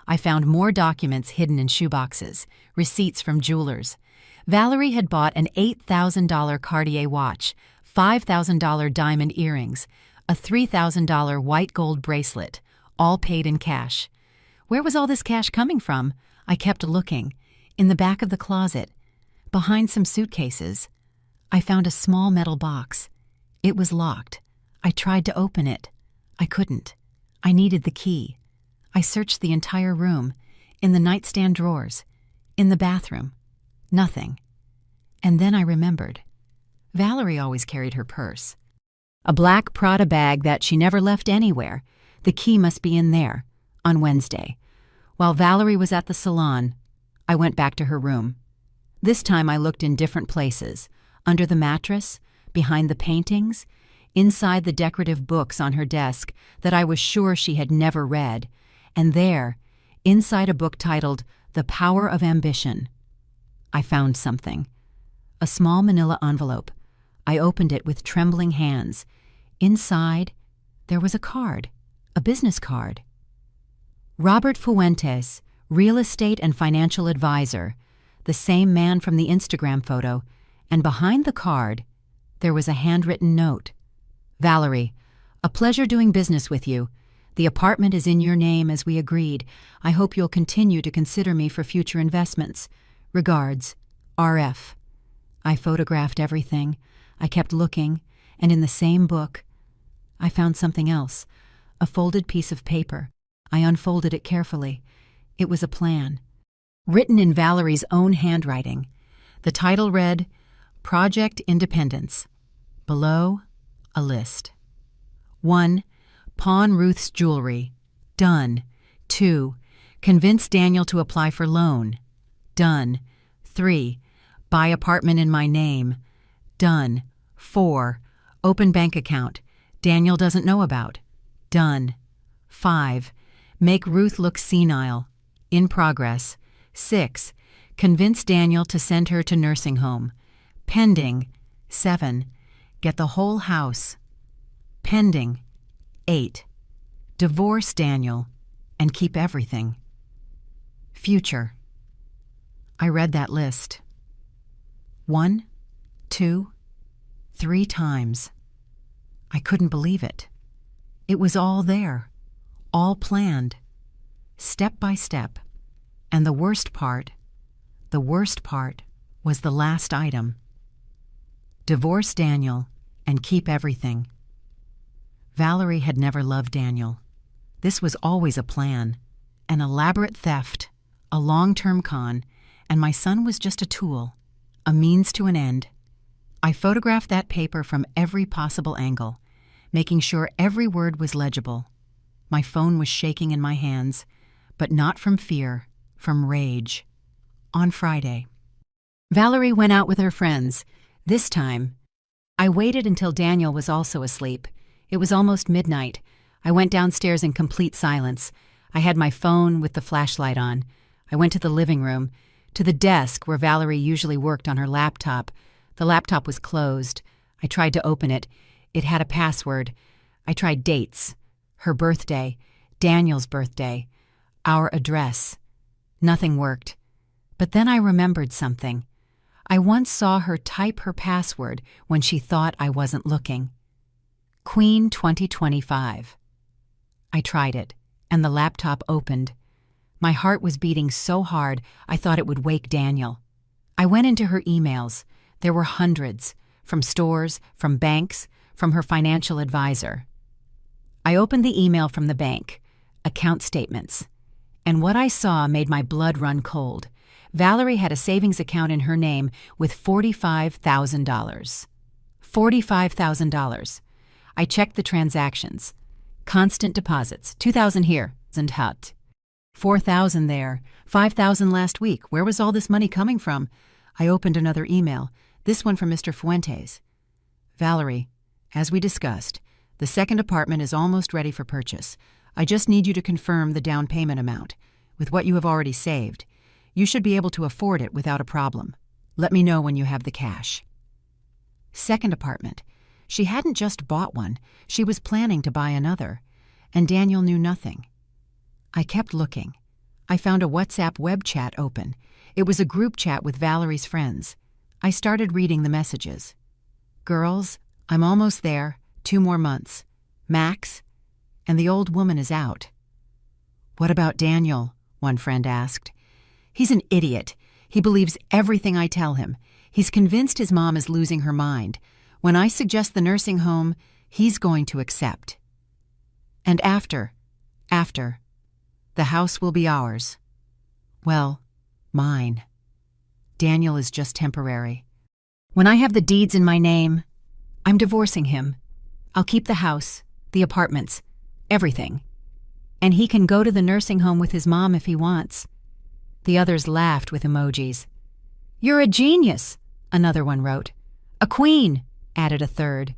I found more documents hidden in shoeboxes, receipts from jewelers. Valerie had bought an $8,000 Cartier watch, $5,000 diamond earrings, a $3,000 white gold bracelet, all paid in cash. Where was all this cash coming from? I kept looking. In the back of the closet, behind some suitcases, I found a small metal box. It was locked. I tried to open it. I couldn't. I needed the key. I searched the entire room, in the nightstand drawers, in the bathroom. Nothing. And then I remembered. Valerie always carried her purse. A black Prada bag that she never left anywhere. The key must be in there, on Wednesday. While Valerie was at the salon, I went back to her room. This time I looked in different places, under the mattress, behind the paintings, inside the decorative books on her desk that I was sure she had never read, and there, inside a book titled The Power of Ambition, I found something. A small manila envelope. I opened it with trembling hands. Inside, there was a card, a business card. Robert Fuentes, real estate and financial advisor, the same man from the Instagram photo, and behind the card, there was a handwritten note. Valerie, a pleasure doing business with you. The apartment is in your name as we agreed. I hope you'll continue to consider me for future investments. Regards, R.F. I photographed everything. I kept looking, and in the same book, I found something else, a folded piece of paper. I unfolded it carefully. It was a plan, written in Valerie's own handwriting. The title read, Project Independence. Below, a list. 1. Pawn Ruth's jewelry. Done. 2. Convince Daniel to apply for loan. Done. 3. Buy apartment in my name. Done. 4. Open bank account. Daniel doesn't know about. Done. 5. Make Ruth look senile. In progress. 6. Convince Daniel to send her to nursing home. Pending. 7. Get the whole house. Pending. 8. Divorce Daniel and keep everything. Future. I read that list. 1, 2, 3 times. I couldn't believe it. It was all there, all planned, step by step. And the worst part was the last item. Divorce Daniel and keep everything. Valerie had never loved Daniel. This was always a plan, an elaborate theft, a long-term con, and my son was just a tool, a means to an end. I photographed that paper from every possible angle, making sure every word was legible. My phone was shaking in my hands, but not from fear, from rage. On Friday, Valerie went out with her friends. This time, I waited until Daniel was also asleep. It was almost midnight. I went downstairs in complete silence. I had my phone with the flashlight on. I went to the living room, to the desk where Valerie usually worked on her laptop. The laptop was closed. I tried to open it. It had a password. I tried dates, her birthday, Daniel's birthday, our address. Nothing worked. But then I remembered something. I once saw her type her password when she thought I wasn't looking. Queen 2025. I tried it, and the laptop opened. My heart was beating so hard I thought it would wake Daniel. I went into her emails. There were hundreds, from stores, from banks, from her financial advisor. I opened the email from the bank, account statements, and what I saw made my blood run cold. Valerie had a savings account in her name with $45,000. $45,000. I checked the transactions. Constant deposits, $2,000 here, and hut. $4,000 there, $5,000 last week. Where was all this money coming from? I opened another email, this one from Mr. Fuentes. Valerie, as we discussed, the second apartment is almost ready for purchase. I just need you to confirm the down payment amount. With what you have already saved, you should be able to afford it without a problem. Let me know when you have the cash. Second apartment. She hadn't just bought one, she was planning to buy another, and Daniel knew nothing. I kept looking. I found a WhatsApp web chat open. It was a group chat with Valerie's friends. I started reading the messages. Girls, I'm almost there, 2 more months. Max, and the old woman is out. What about Daniel? One friend asked. He's an idiot. He believes everything I tell him. He's convinced his mom is losing her mind. When I suggest the nursing home, he's going to accept. And after, the house will be ours. Well, mine. Daniel is just temporary. When I have the deeds in my name, I'm divorcing him. I'll keep the house, the apartments, everything. And he can go to the nursing home with his mom if he wants. The others laughed with emojis. You're a genius, another one wrote. A queen, added a third.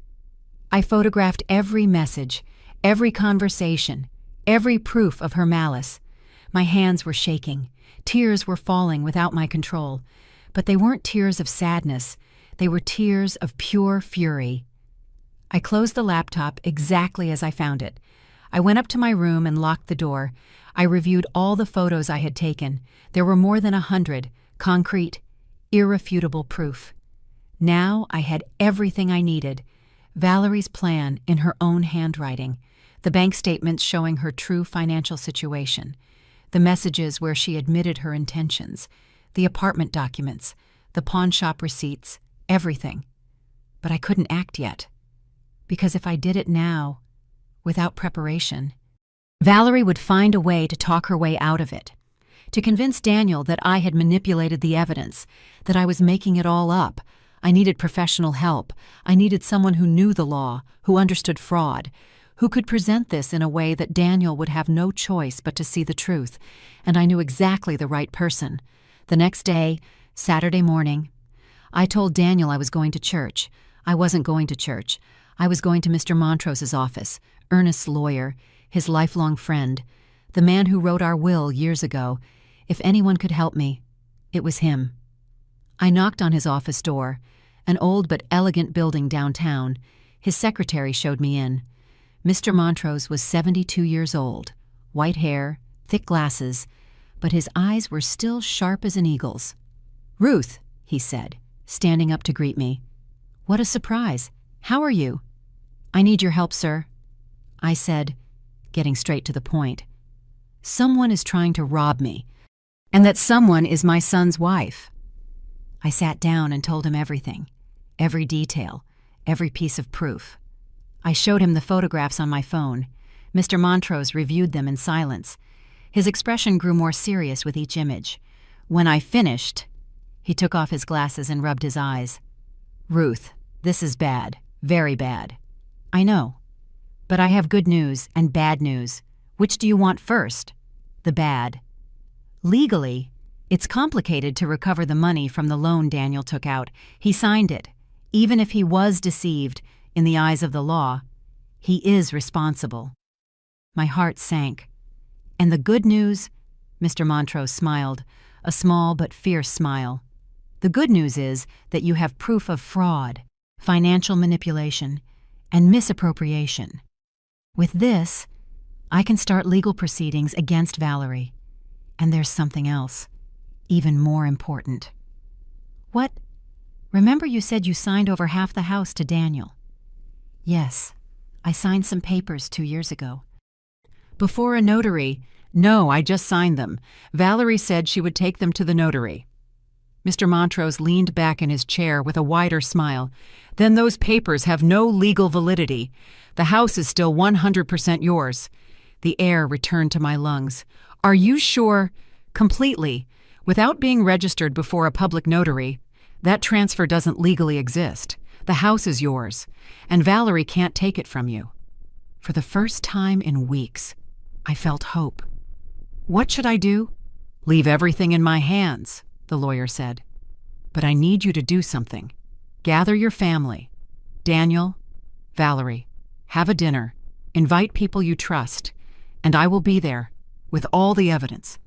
I photographed every message, every conversation, every proof of her malice. My hands were shaking. Tears were falling without my control. But they weren't tears of sadness. They were tears of pure fury. I closed the laptop exactly as I found it. I went up to my room and locked the door. I reviewed all the photos I had taken. There were more than 100, concrete, irrefutable proof. Now I had everything I needed. Valerie's plan in her own handwriting, the bank statements showing her true financial situation, the messages where she admitted her intentions, the apartment documents, the pawn shop receipts, everything. But I couldn't act yet, because if I did it now, without preparation, Valerie would find a way to talk her way out of it, to convince Daniel that I had manipulated the evidence, that I was making it all up. I needed professional help. I needed someone who knew the law, who understood fraud, who could present this in a way that Daniel would have no choice but to see the truth, and I knew exactly the right person. The next day, Saturday morning, I told Daniel I was going to church. I wasn't going to church. I was going to Mr. Montrose's office, Ernest's lawyer, his lifelong friend, the man who wrote our will years ago. If anyone could help me, it was him. I knocked on his office door, an old but elegant building downtown. His secretary showed me in. Mr. Montrose was 72 years old, white hair, thick glasses, but his eyes were still sharp as an eagle's. "Ruth," he said, standing up to greet me. "What a surprise. How are you?" "I need your help, sir," I said, getting straight to the point. "Someone is trying to rob me, and that someone is my son's wife." I sat down and told him everything, every detail, every piece of proof. I showed him the photographs on my phone. Mr. Montrose reviewed them in silence. His expression grew more serious with each image. When I finished, he took off his glasses and rubbed his eyes. "Ruth, this is bad, very bad." "I know. But I have good news and bad news. Which do you want first?" "The bad. Legally, it's complicated to recover the money from the loan Daniel took out. He signed it. Even if he was deceived, in the eyes of the law, he is responsible." My heart sank. "And the good news?" Mr. Montrose smiled, a small but fierce smile. "The good news is that you have proof of fraud, financial manipulation, and misappropriation. With this, I can start legal proceedings against Valerie. And there's something else, even more important." "What Remember you said you signed over half the house to Daniel? Yes, I signed some papers 2 years ago. Before a notary? No, I just signed them. Valerie said she would take them to the notary. Mr. Montrose leaned back in his chair with a wider smile. Then those papers have no legal validity. The house is still 100% yours. The air returned to my lungs. Are you sure? Completely. Without being registered before a public notary, that transfer doesn't legally exist. The house is yours, and Valerie can't take it from you. For the first time in weeks, I felt hope. What should I do? Leave everything in my hands, the lawyer said. But I need you to do something. Gather your family. Daniel, Valerie, have a dinner. Invite people you trust, and I will be there with all the evidence.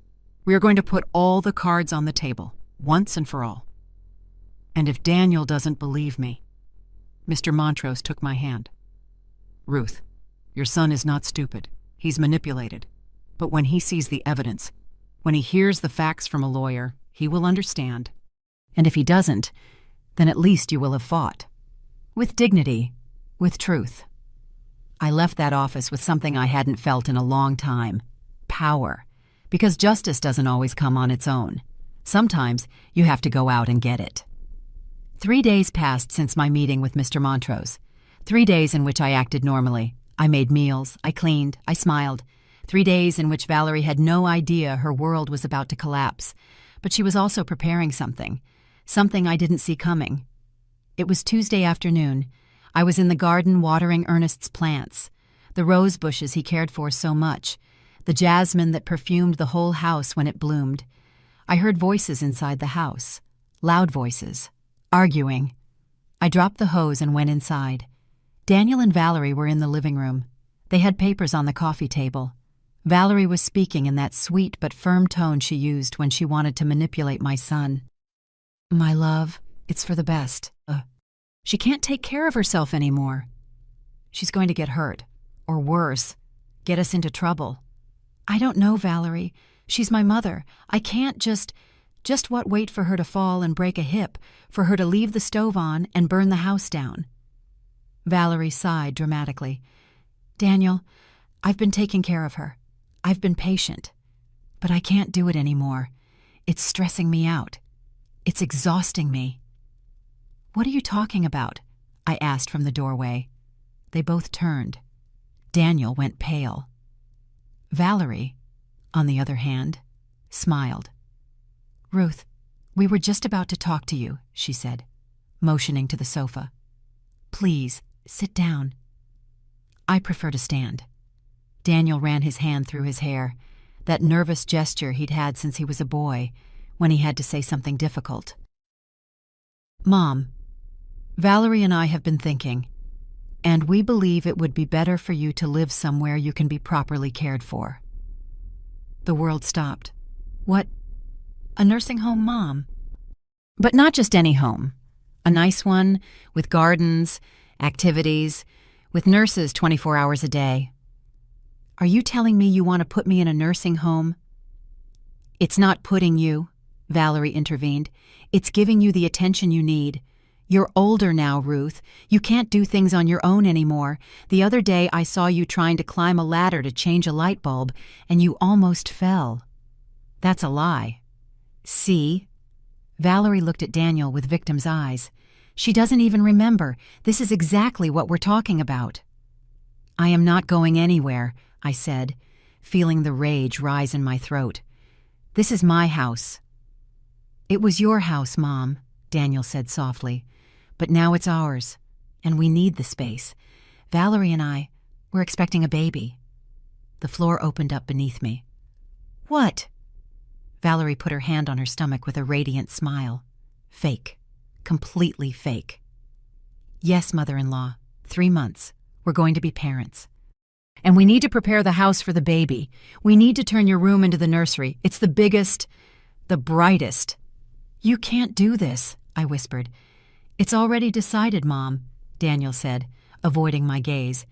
We are going to put all the cards on the table, once and for all. And if Daniel doesn't believe me, Mr. Montrose took my hand. Ruth, your son is not stupid. He's manipulated. But when he sees the evidence, when he hears the facts from a lawyer, he will understand. And if he doesn't, then at least you will have fought. With dignity, with truth. I left that office with something I hadn't felt in a long time. Power. Because justice doesn't always come on its own. Sometimes you have to go out and get it. 3 days passed since my meeting with Mr. Montrose. 3 days in which I acted normally. I made meals, I cleaned, I smiled. 3 days in which Valerie had no idea her world was about to collapse. But she was also preparing something I didn't see coming. It was Tuesday afternoon. I was in the garden watering Ernest's plants, the rose bushes he cared for so much, the jasmine that perfumed the whole house when it bloomed. I heard voices inside the house, loud voices, arguing. I dropped the hose and went inside. Daniel and Valerie were in the living room. They had papers on the coffee table. Valerie was speaking in that sweet but firm tone she used when she wanted to manipulate my son. My love, it's for the best. She can't take care of herself anymore. She's going to get hurt, or worse, get us into trouble. I don't know, Valerie. She's my mother. I can't just wait for her to fall and break a hip, for her to leave the stove on and burn the house down. Valerie sighed dramatically. Daniel, I've been taking care of her. I've been patient. But I can't do it anymore. It's stressing me out. It's exhausting me. What are you talking about? I asked from the doorway. They both turned. Daniel went pale. Valerie, on the other hand, smiled. Ruth, we were just about to talk to you, she said, motioning to the sofa. Please, sit down. I prefer to stand. Daniel ran his hand through his hair, that nervous gesture he'd had since he was a boy, when he had to say something difficult. Mom, Valerie and I have been thinking, and we believe it would be better for you to live somewhere you can be properly cared for. The world stopped. What? A nursing home, Mom? But not just any home. A nice one, with gardens, activities, with nurses 24 hours a day. Are you telling me you want to put me in a nursing home? It's not putting you, Valerie intervened. It's giving you the attention you need. You're older now, Ruth. You can't do things on your own anymore. The other day I saw you trying to climb a ladder to change a light bulb, and you almost fell. That's a lie. See? Valerie looked at Daniel with victim's eyes. She doesn't even remember. This is exactly what we're talking about. I am not going anywhere, I said, feeling the rage rise in my throat. This is my house. It was your house, Mom, Daniel said softly. But now it's ours, and we need the space. Valerie and we're expecting a baby. The floor opened up beneath me. What? Valerie put her hand on her stomach with a radiant smile. Fake. Completely fake. Yes, mother-in-law. 3 months. We're going to be parents. And we need to prepare the house for the baby. We need to turn your room into the nursery. It's the biggest, the brightest. You can't do this, I whispered. It's already decided, Mom, Daniel said, avoiding my gaze.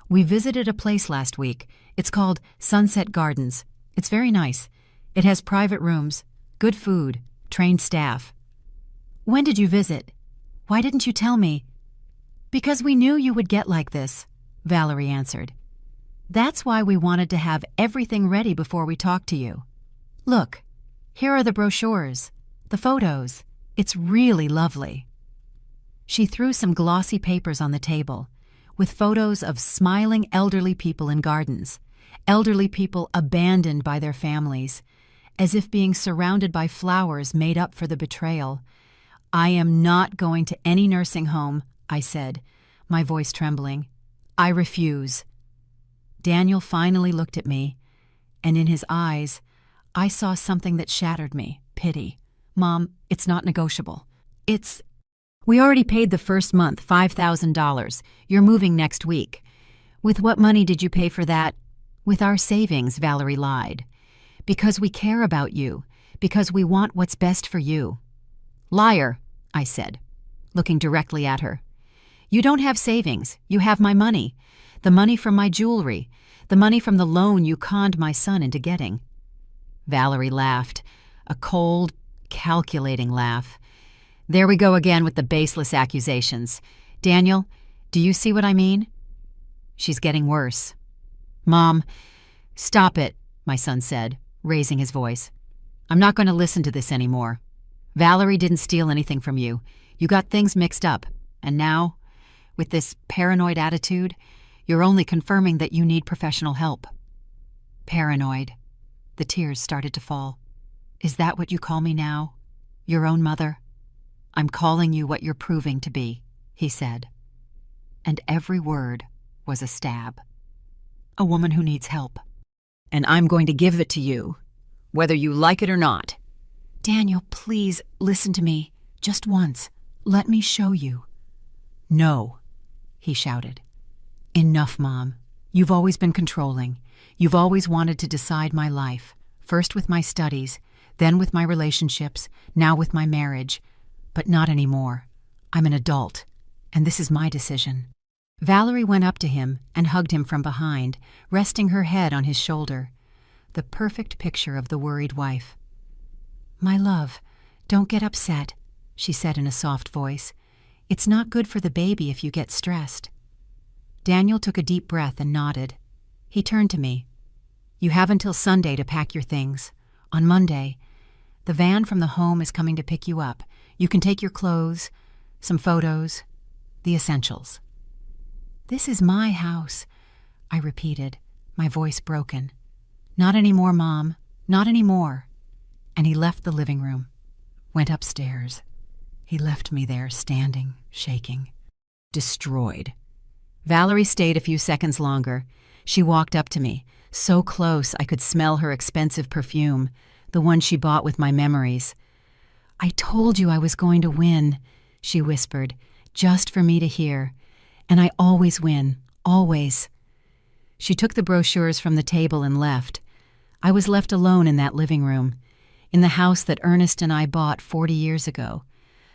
We visited a place last week. It's called Sunset Gardens. It's very nice. It has private rooms, good food, trained staff. When did you visit? Why didn't you tell me?" "Because we knew you would get like this," Valerie answered. "That's why we wanted to have everything ready before we talked to you. Look, here are the brochures, the photos. It's really lovely." She threw some glossy papers on the table, with photos of smiling elderly people in gardens, elderly people abandoned by their families, as if being surrounded by flowers made up for the betrayal. "I am not going to any nursing home," I said, my voice trembling. "I refuse." Daniel finally looked at me, and in his eyes, I saw something that shattered me: pity. "Mom, it's not negotiable. We already paid the first month, $5,000. You're moving next week." "With what money did you pay for that?" "With our savings," Valerie lied. "Because we care about you, because we want what's best for you." "Liar," I said, looking directly at her. "You don't have savings. You have my money. The money from my jewelry. The money from the loan you conned my son into getting." Valerie laughed, a cold, calculating laugh. "There we go again with the baseless accusations. Daniel, do you see what I mean?" "She's getting worse." "Mom, stop it," my son said, raising his voice. "I'm not going to listen to this anymore. Valerie didn't steal anything from you. You got things mixed up. And now, with this paranoid attitude, you're only confirming that you need professional help." "Paranoid." The tears started to fall. "Is that what you call me now? Your own mother?" "I'm calling you what you're proving to be," he said. And every word was a stab. "A woman who needs help. And I'm going to give it to you, whether you like it or not." "Daniel, please listen to me. Just once. Let me show you." "No," he shouted. "Enough, Mom. You've always been controlling. You've always wanted to decide my life, first with my studies, then with my relationships, now with my marriage. But not anymore. I'm an adult, and this is my decision." Valerie went up to him and hugged him from behind, resting her head on his shoulder, the perfect picture of the worried wife. "My love, don't get upset," she said in a soft voice. "It's not good for the baby if you get stressed." Daniel took a deep breath and nodded. He turned to me. "You have until Sunday to pack your things. On Monday, the van from the home is coming to pick you up. You can take your clothes, some photos, the essentials." "This is my house," I repeated, my voice broken. "Not anymore, Mom. Not anymore." And he left the living room, went upstairs. He left me there, standing, shaking, destroyed. Valerie stayed a few seconds longer. She walked up to me, so close I could smell her expensive perfume, the one she bought with my memories. "I told you I was going to win," she whispered, just for me to hear. "And I always win, always." She took the brochures from the table and left. I was left alone in that living room, in the house that Ernest and I bought 40 years ago,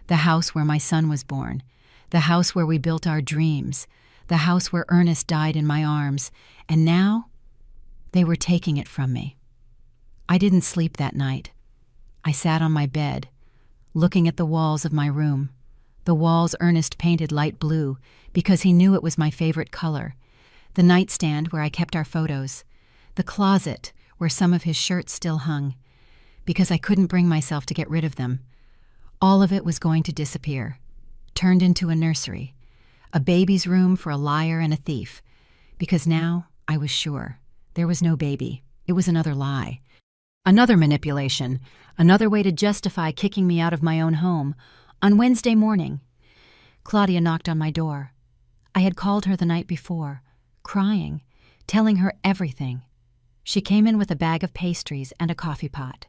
the house where my son was born, the house where we built our dreams, the house where Ernest died in my arms, and now they were taking it from me. I didn't sleep that night. I sat on my bed, looking at the walls of my room, the walls Ernest painted light blue because he knew it was my favorite color, the nightstand where I kept our photos, the closet where some of his shirts still hung, because I couldn't bring myself to get rid of them. All of it was going to disappear, turned into a nursery, a baby's room for a liar and a thief, because now I was sure there was no baby. It was another lie, another manipulation, another way to justify kicking me out of my own home. On Wednesday morning, Claudia knocked on my door. I had called her the night before, crying, telling her everything. She came in with a bag of pastries and a coffee pot.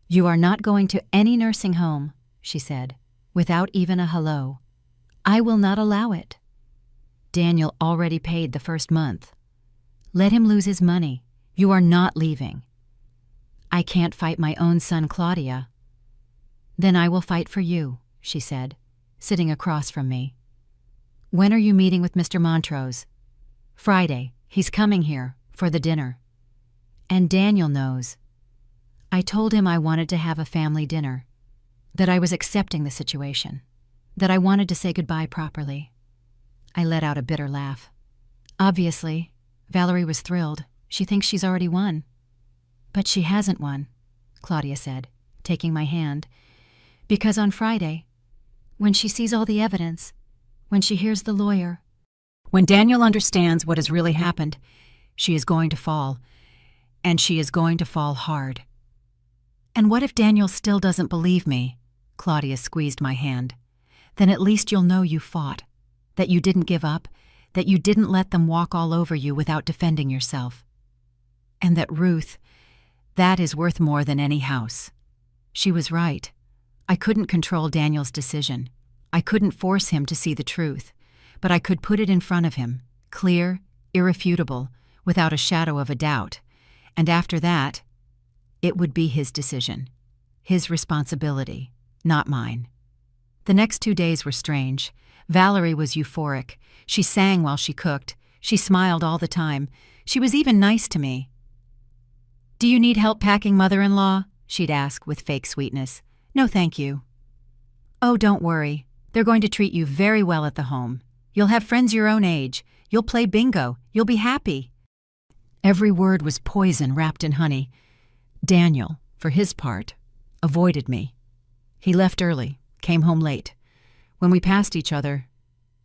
"You are not going to any nursing home," she said, without even a hello. "I will not allow it. Daniel already paid the first month. Let him lose his money. You are not leaving." "I can't fight my own son, Claudia." "Then I will fight for you," she said, sitting across from me. "When are you meeting with Mr. Montrose?" "Friday. He's coming here for the dinner." "And Daniel knows." I told him I wanted to have a family dinner, that I was accepting the situation. That I wanted to say goodbye properly. I let out a bitter laugh. Obviously, Valerie was thrilled. She thinks she's already won. But she hasn't won, Claudia said, taking my hand. Because on Friday, when she sees all the evidence, when she hears the lawyer, when Daniel understands what has really happened, she is going to fall. And she is going to fall hard. And what if Daniel still doesn't believe me? Claudia squeezed my hand. Then at least you'll know you fought, that you didn't give up, that you didn't let them walk all over you without defending yourself. And that Ruth, that is worth more than any house. She was right. I couldn't control Daniel's decision. I couldn't force him to see the truth, but I could put it in front of him, clear, irrefutable, without a shadow of a doubt. And after that, it would be his decision, his responsibility, not mine. The next 2 days were strange. Valerie was euphoric. She sang while she cooked. She smiled all the time. She was even nice to me. "Do you need help packing, mother-in-law?" she'd ask with fake sweetness. "No, thank you." "Oh, don't worry. They're going to treat you very well at the home. You'll have friends your own age. You'll play bingo. You'll be happy." Every word was poison wrapped in honey. Daniel, for his part, avoided me. He left early, came home late. When we passed each other,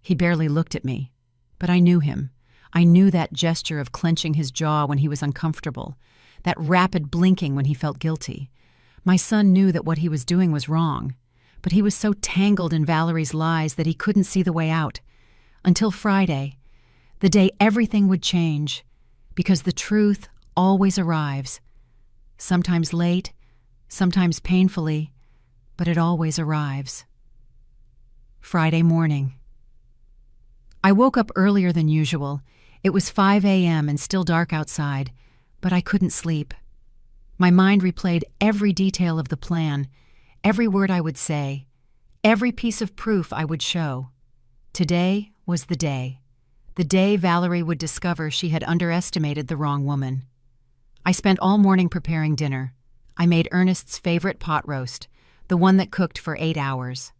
he barely looked at me. But I knew him. I knew that gesture of clenching his jaw when he was uncomfortable, that rapid blinking when he felt guilty. My son knew that what he was doing was wrong, but he was so tangled in Valerie's lies that he couldn't see the way out. Until Friday, the day everything would change, because the truth always arrives. Sometimes late, sometimes painfully, but it always arrives. Friday morning. I woke up earlier than usual. It was 5 a.m. and still dark outside, but I couldn't sleep. My mind replayed every detail of the plan, every word I would say, every piece of proof I would show. Today was the day Valerie would discover she had underestimated the wrong woman. I spent all morning preparing dinner. I made Ernest's favorite pot roast, the one that cooked for 8 hours.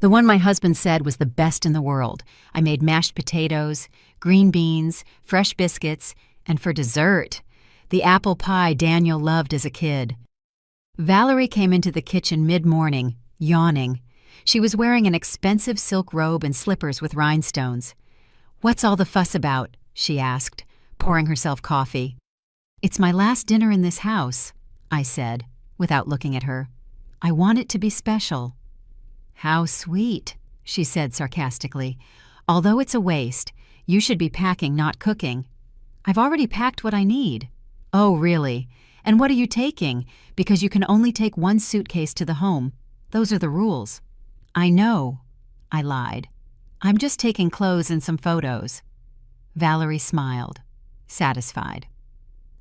The one my husband said was the best in the world. I made mashed potatoes, green beans, fresh biscuits, and for dessert, the apple pie Daniel loved as a kid. Valerie came into the kitchen mid-morning, yawning. She was wearing an expensive silk robe and slippers with rhinestones. "What's all the fuss about?" she asked, pouring herself coffee. "It's my last dinner in this house," I said, without looking at her. "I want it to be special." "How sweet," she said sarcastically. "Although it's a waste, you should be packing, not cooking." "I've already packed what I need." "Oh, really? And what are you taking? Because you can only take one suitcase to the home. Those are the rules." "I know," I lied. "I'm just taking clothes and some photos." Valerie smiled, satisfied.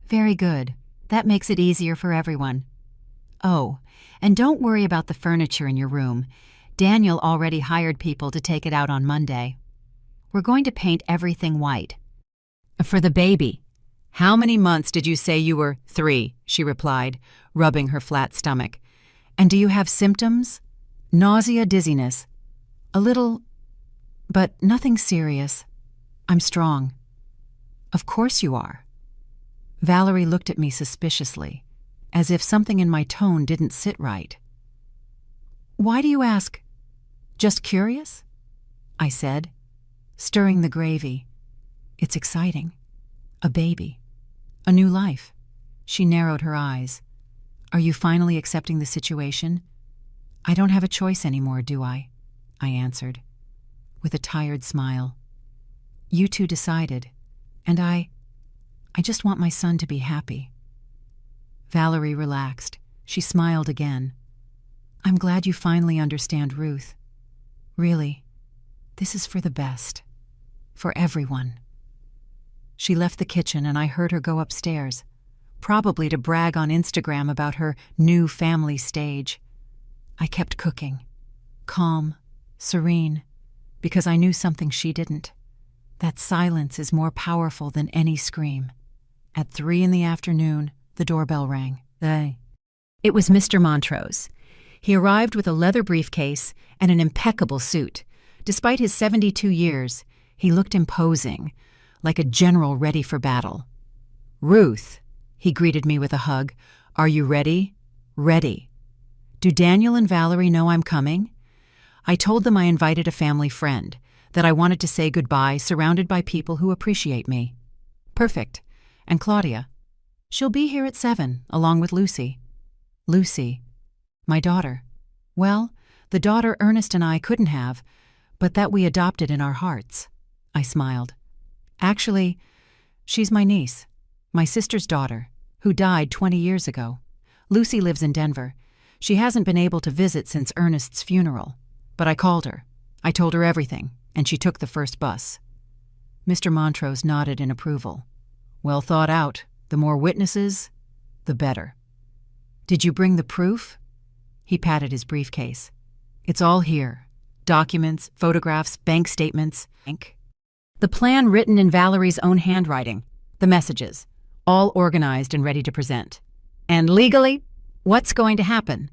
"Very good. That makes it easier for everyone." "Oh, and don't worry about the furniture in your room. Daniel already hired people to take it out on Monday. We're going to paint everything white." "For the baby." "How many months did you say you were?" 3, she replied, rubbing her flat stomach. "And do you have symptoms?" "Nausea, dizziness. A little, but nothing serious. I'm strong." "Of course you are." Valerie looked at me suspiciously, as if something in my tone didn't sit right. "Why do you ask? Just curious?" I said, stirring the gravy. "It's exciting. A baby. A new life." She narrowed her eyes. "Are you finally accepting the situation?" "I don't have a choice anymore, do I?" I answered, with a tired smile. "You two decided, and I just want my son to be happy." Valerie relaxed. She smiled again. "I'm glad you finally understand Ruth. Really, this is for the best. For everyone." She left the kitchen and I heard her go upstairs, probably to brag on Instagram about her new family stage. I kept cooking, calm, serene, because I knew something she didn't. That silence is more powerful than any scream. At 3 in the afternoon, the doorbell rang. It was Mr. Montrose. He arrived with a leather briefcase and an impeccable suit. Despite his 72 years, he looked imposing, like a general ready for battle. "Ruth," he greeted me with a hug, "are you ready?" "Ready." "Do Daniel and Valerie know I'm coming?" I told them I invited a family friend, that I wanted to say goodbye surrounded by people who appreciate me. "Perfect. And Claudia?" "She'll be here at 7, along with Lucy." "Lucy?" "My daughter." "Well, the daughter Ernest and I couldn't have, but that we adopted in our hearts." I smiled. "Actually, she's my niece, my sister's daughter, who died 20 years ago. Lucy lives in Denver. She hasn't been able to visit since Ernest's funeral, but I called her. I told her everything, and she took the first bus." Mr. Montrose nodded in approval. "Well thought out. The more witnesses, the better." "Did you bring the proof?" He patted his briefcase. "It's all here. Documents, photographs, bank statements." The plan written in Valerie's own handwriting. The messages. All organized and ready to present. "And legally, what's going to happen?"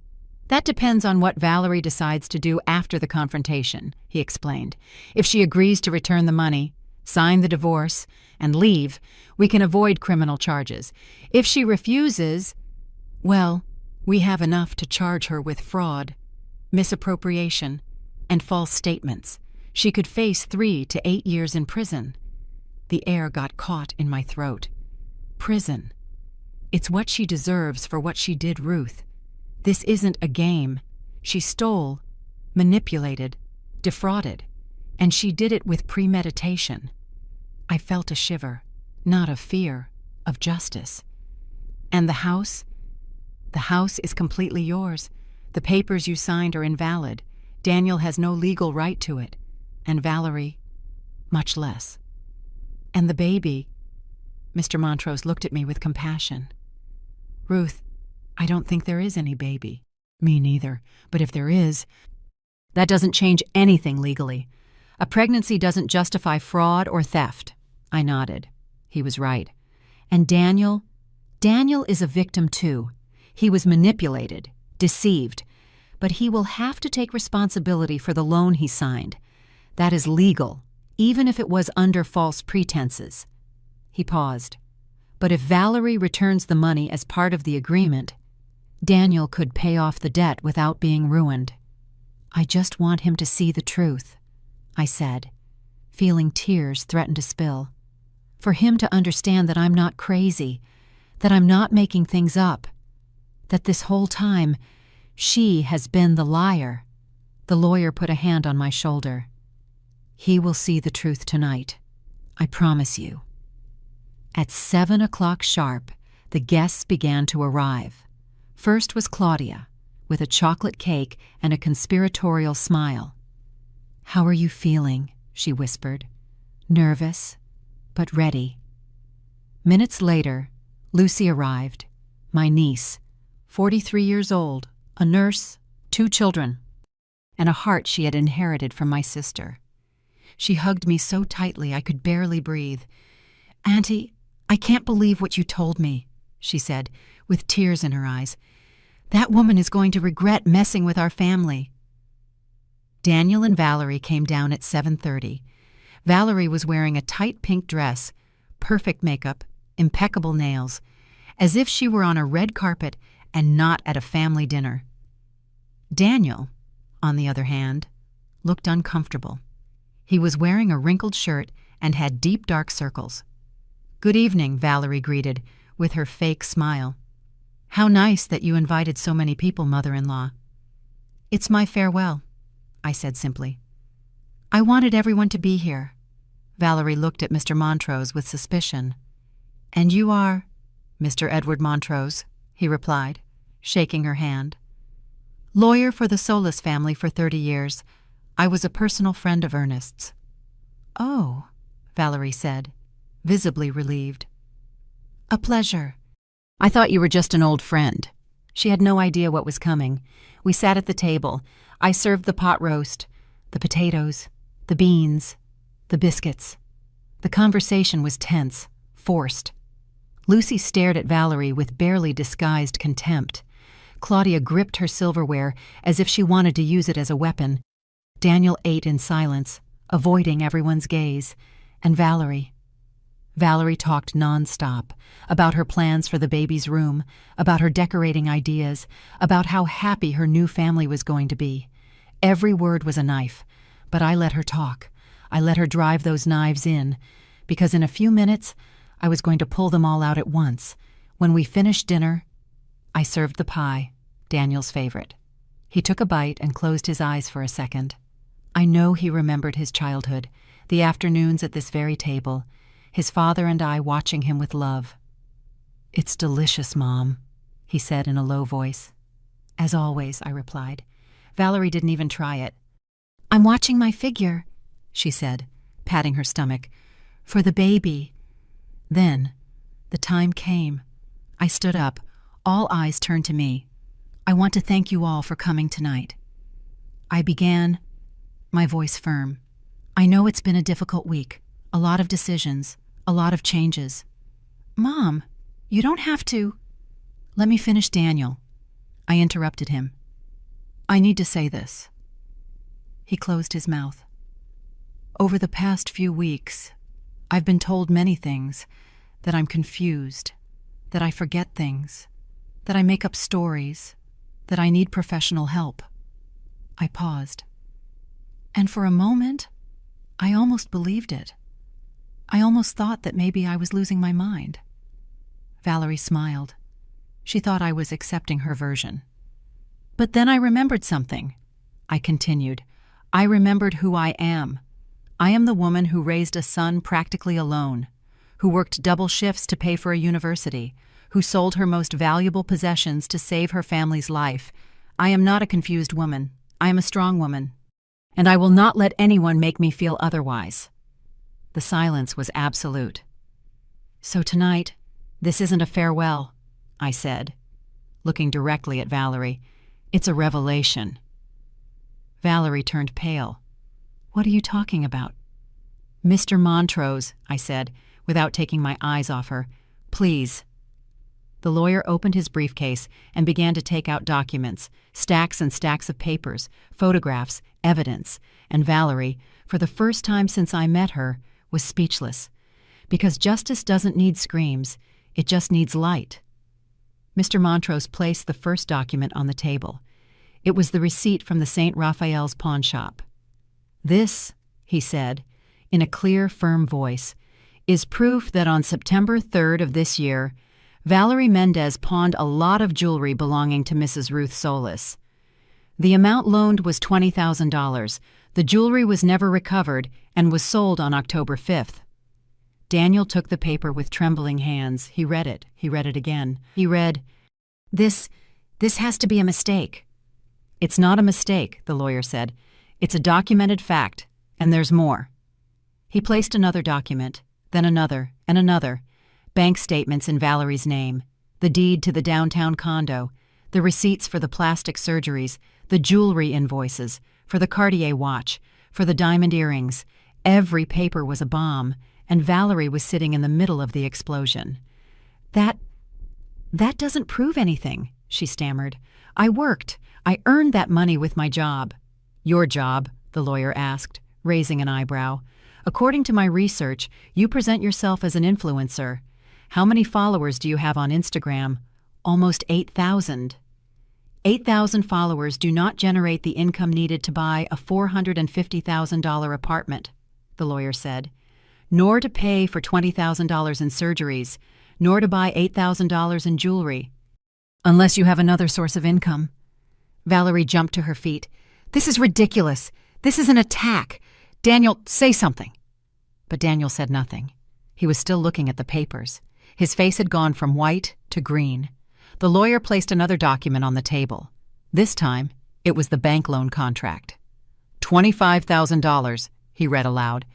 "That depends on what Valerie decides to do after the confrontation," he explained. "If she agrees to return the money, sign the divorce, and leave, we can avoid criminal charges. If she refuses, well, we have enough to charge her with fraud, misappropriation, and false statements. She could face 3 to 8 years in prison." The air got caught in my throat. Prison. It's what she deserves for what she did, Ruth. This isn't a game. She stole, manipulated, defrauded, and she did it with premeditation. I felt a shiver, not of fear, of justice. "And the house? The house is completely yours. The papers you signed are invalid. Daniel has no legal right to it, and Valerie, much less. And the baby?" Mr. Montrose looked at me with compassion. "Ruth, I don't think there is any baby." "Me neither. But if there is, that doesn't change anything legally. A pregnancy doesn't justify fraud or theft." I nodded. He was right. "And Daniel? Daniel is a victim too. He was manipulated, deceived, but he will have to take responsibility for the loan he signed. That is legal, even if it was under false pretenses." He paused. "But if Valerie returns the money as part of the agreement, Daniel could pay off the debt without being ruined." "I just want him to see the truth," I said, feeling tears threaten to spill. "For him to understand that I'm not crazy, that I'm not making things up, that this whole time she has been the liar." The lawyer put a hand on my shoulder. "He will see the truth tonight. I promise you." At 7 o'clock sharp, the guests began to arrive. First was Claudia, with a chocolate cake and a conspiratorial smile. "How are you feeling?" she whispered. "Nervous, but ready." Minutes later, Lucy arrived, my niece, 43 years old, a nurse, 2 children, and a heart she had inherited from my sister. She hugged me so tightly I could barely breathe. "Auntie, I can't believe what you told me," she said, with tears in her eyes. "That woman is going to regret messing with our family." Daniel and Valerie came down at 7:30. Valerie was wearing a tight pink dress, perfect makeup, impeccable nails, as if she were on a red carpet and not at a family dinner. Daniel, on the other hand, looked uncomfortable. He was wearing a wrinkled shirt and had deep dark circles. "Good evening," Valerie greeted, with her fake smile. "How nice that you invited so many people, mother-in-law." "It's my farewell," I said simply. "I wanted everyone to be here." Valerie looked at Mr. Montrose with suspicion. "And you are?" "Mr. Edward Montrose," he replied, shaking her hand. "Lawyer for the Solis family for 30 years. I was a personal friend of Ernest's." "Oh," Valerie said, visibly relieved. "A pleasure." "I thought you were just an old friend." She had no idea what was coming. We sat at the table. I served the pot roast, the potatoes, the beans, the biscuits. The conversation was tense, forced. Lucy stared at Valerie with barely disguised contempt. Claudia gripped her silverware as if she wanted to use it as a weapon. Daniel ate in silence, avoiding everyone's gaze. And Valerie talked nonstop about her plans for the baby's room, about her decorating ideas, about how happy her new family was going to be. Every word was a knife, but I let her talk. I let her drive those knives in, because in a few minutes I was going to pull them all out at once. When we finished dinner, I served the pie, Daniel's favorite. He took a bite and closed his eyes for a second. I know he remembered his childhood, the afternoons at this very table, his father and I watching him with love. "It's delicious, Mom," he said in a low voice. "As always," I replied. Valerie didn't even try it. "I'm watching my figure," she said, patting her stomach, "for the baby." Then, the time came. I stood up. All eyes turned to me. "I want to thank you all for coming tonight." I began, my voice firm. "I know it's been a difficult week, a lot of decisions, a lot of changes." "Mom, you don't have to—" "Let me finish, Daniel." I interrupted him. "I need to say this." He closed his mouth. "Over the past few weeks, I've been told many things, that I'm confused, that I forget things, that I make up stories, that I need professional help." I paused. And for a moment, I almost believed it. I almost thought that maybe I was losing my mind. Valerie smiled. She thought I was accepting her version. "But then I remembered something," I continued. "I remembered who I am. I am the woman who raised a son practically alone, who worked double shifts to pay for a university, who sold her most valuable possessions to save her family's life. I am not a confused woman. I am a strong woman. And I will not let anyone make me feel otherwise." The silence was absolute. "So tonight, this isn't a farewell," I said, looking directly at Valerie. "It's a revelation." Valerie turned pale. "What are you talking about?" "Mr. Montrose," I said, without taking my eyes off her. "Please." The lawyer opened his briefcase and began to take out documents, stacks and stacks of papers, photographs, evidence, and Valerie, for the first time since I met her, was speechless. Because justice doesn't need screams, it just needs light. Mr. Montrose placed the first document on the table. It was the receipt from the St. Raphael's pawn shop. "This," he said, in a clear, firm voice, "is proof that on September 3rd of this year, Valerie Mendez pawned a lot of jewelry belonging to Mrs. Ruth Solis. The amount loaned was $20,000. The jewelry was never recovered and was sold on October 5th. Daniel took the paper with trembling hands. He read it. He read it again. He read, This has to be a mistake." "It's not a mistake," the lawyer said. "It's a documented fact, and there's more." He placed another document, then another, and another. Bank statements in Valerie's name, the deed to the downtown condo, the receipts for the plastic surgeries, the jewelry invoices, for the Cartier watch, for the diamond earrings. Every paper was a bomb, and Valerie was sitting in the middle of the explosion. That doesn't prove anything," she stammered. "I worked. I earned that money with my job." "Your job?" the lawyer asked, raising an eyebrow. "According to my research, you present yourself as an influencer. How many followers do you have on Instagram?" "Almost 8,000. 8,000 followers do not generate the income needed to buy a $450,000 apartment," the lawyer said, "nor to pay for $20,000 in surgeries, nor to buy $8,000 in jewelry. Unless you have another source of income." Valerie jumped to her feet. "This is ridiculous. This is an attack. Daniel, say something." But Daniel said nothing. He was still looking at the papers. His face had gone from white to green. The lawyer placed another document on the table. This time, it was the bank loan contract. $25,000, he read aloud.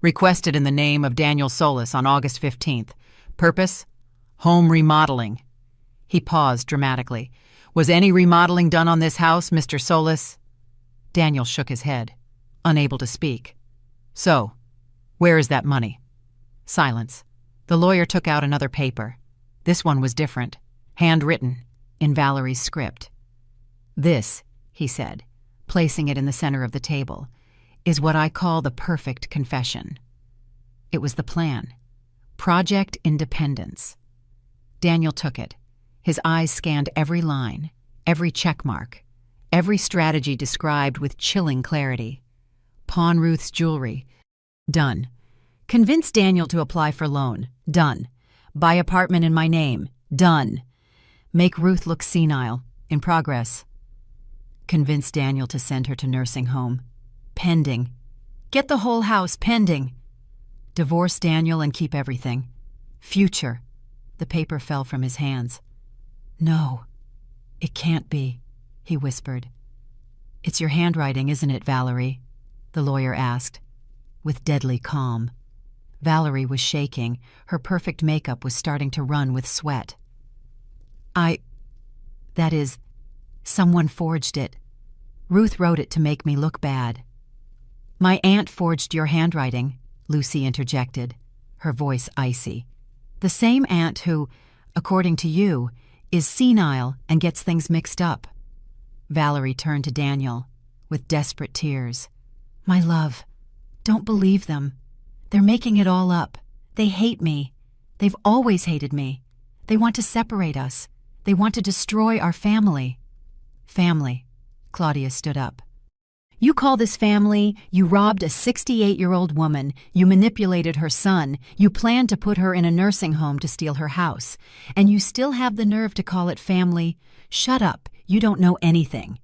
"Requested in the name of Daniel Solis on August 15th. Purpose? Home remodeling." He paused dramatically. "Was any remodeling done on this house, Mr. Solis?" Daniel shook his head, unable to speak. "So, where is that money?" Silence. The lawyer took out another paper. This one was different, handwritten, in Valerie's script. "This," he said, placing it in the center of the table, "is what I call the perfect confession." It was the plan. Project Independence. Daniel took it. His eyes scanned every line, every check mark, every strategy described with chilling clarity. Pawn Ruth's jewelry. Done. Convince Daniel to apply for loan. Done. Buy apartment in my name. Done. Make Ruth look senile. In progress. Convince Daniel to send her to nursing home. Pending. Get the whole house pending. Divorce Daniel and keep everything. Future. The paper fell from his hands. "No, it can't be," he whispered. "It's your handwriting, isn't it, Valerie?" the lawyer asked, with deadly calm. Valerie was shaking. Her perfect makeup was starting to run with sweat. That is, someone forged it. Ruth wrote it to make me look bad." "My aunt forged your handwriting," Lucy interjected, her voice icy. "The same aunt who, according to you, is senile and gets things mixed up." Valerie turned to Daniel with desperate tears. "My love, don't believe them. They're making it all up. They hate me. They've always hated me. They want to separate us. They want to destroy our family." "Family," Claudia stood up. "You call this family? You robbed a 68-year-old woman. You manipulated her son. You planned to put her in a nursing home to steal her house. And you still have the nerve to call it family? Shut up. You don't know anything."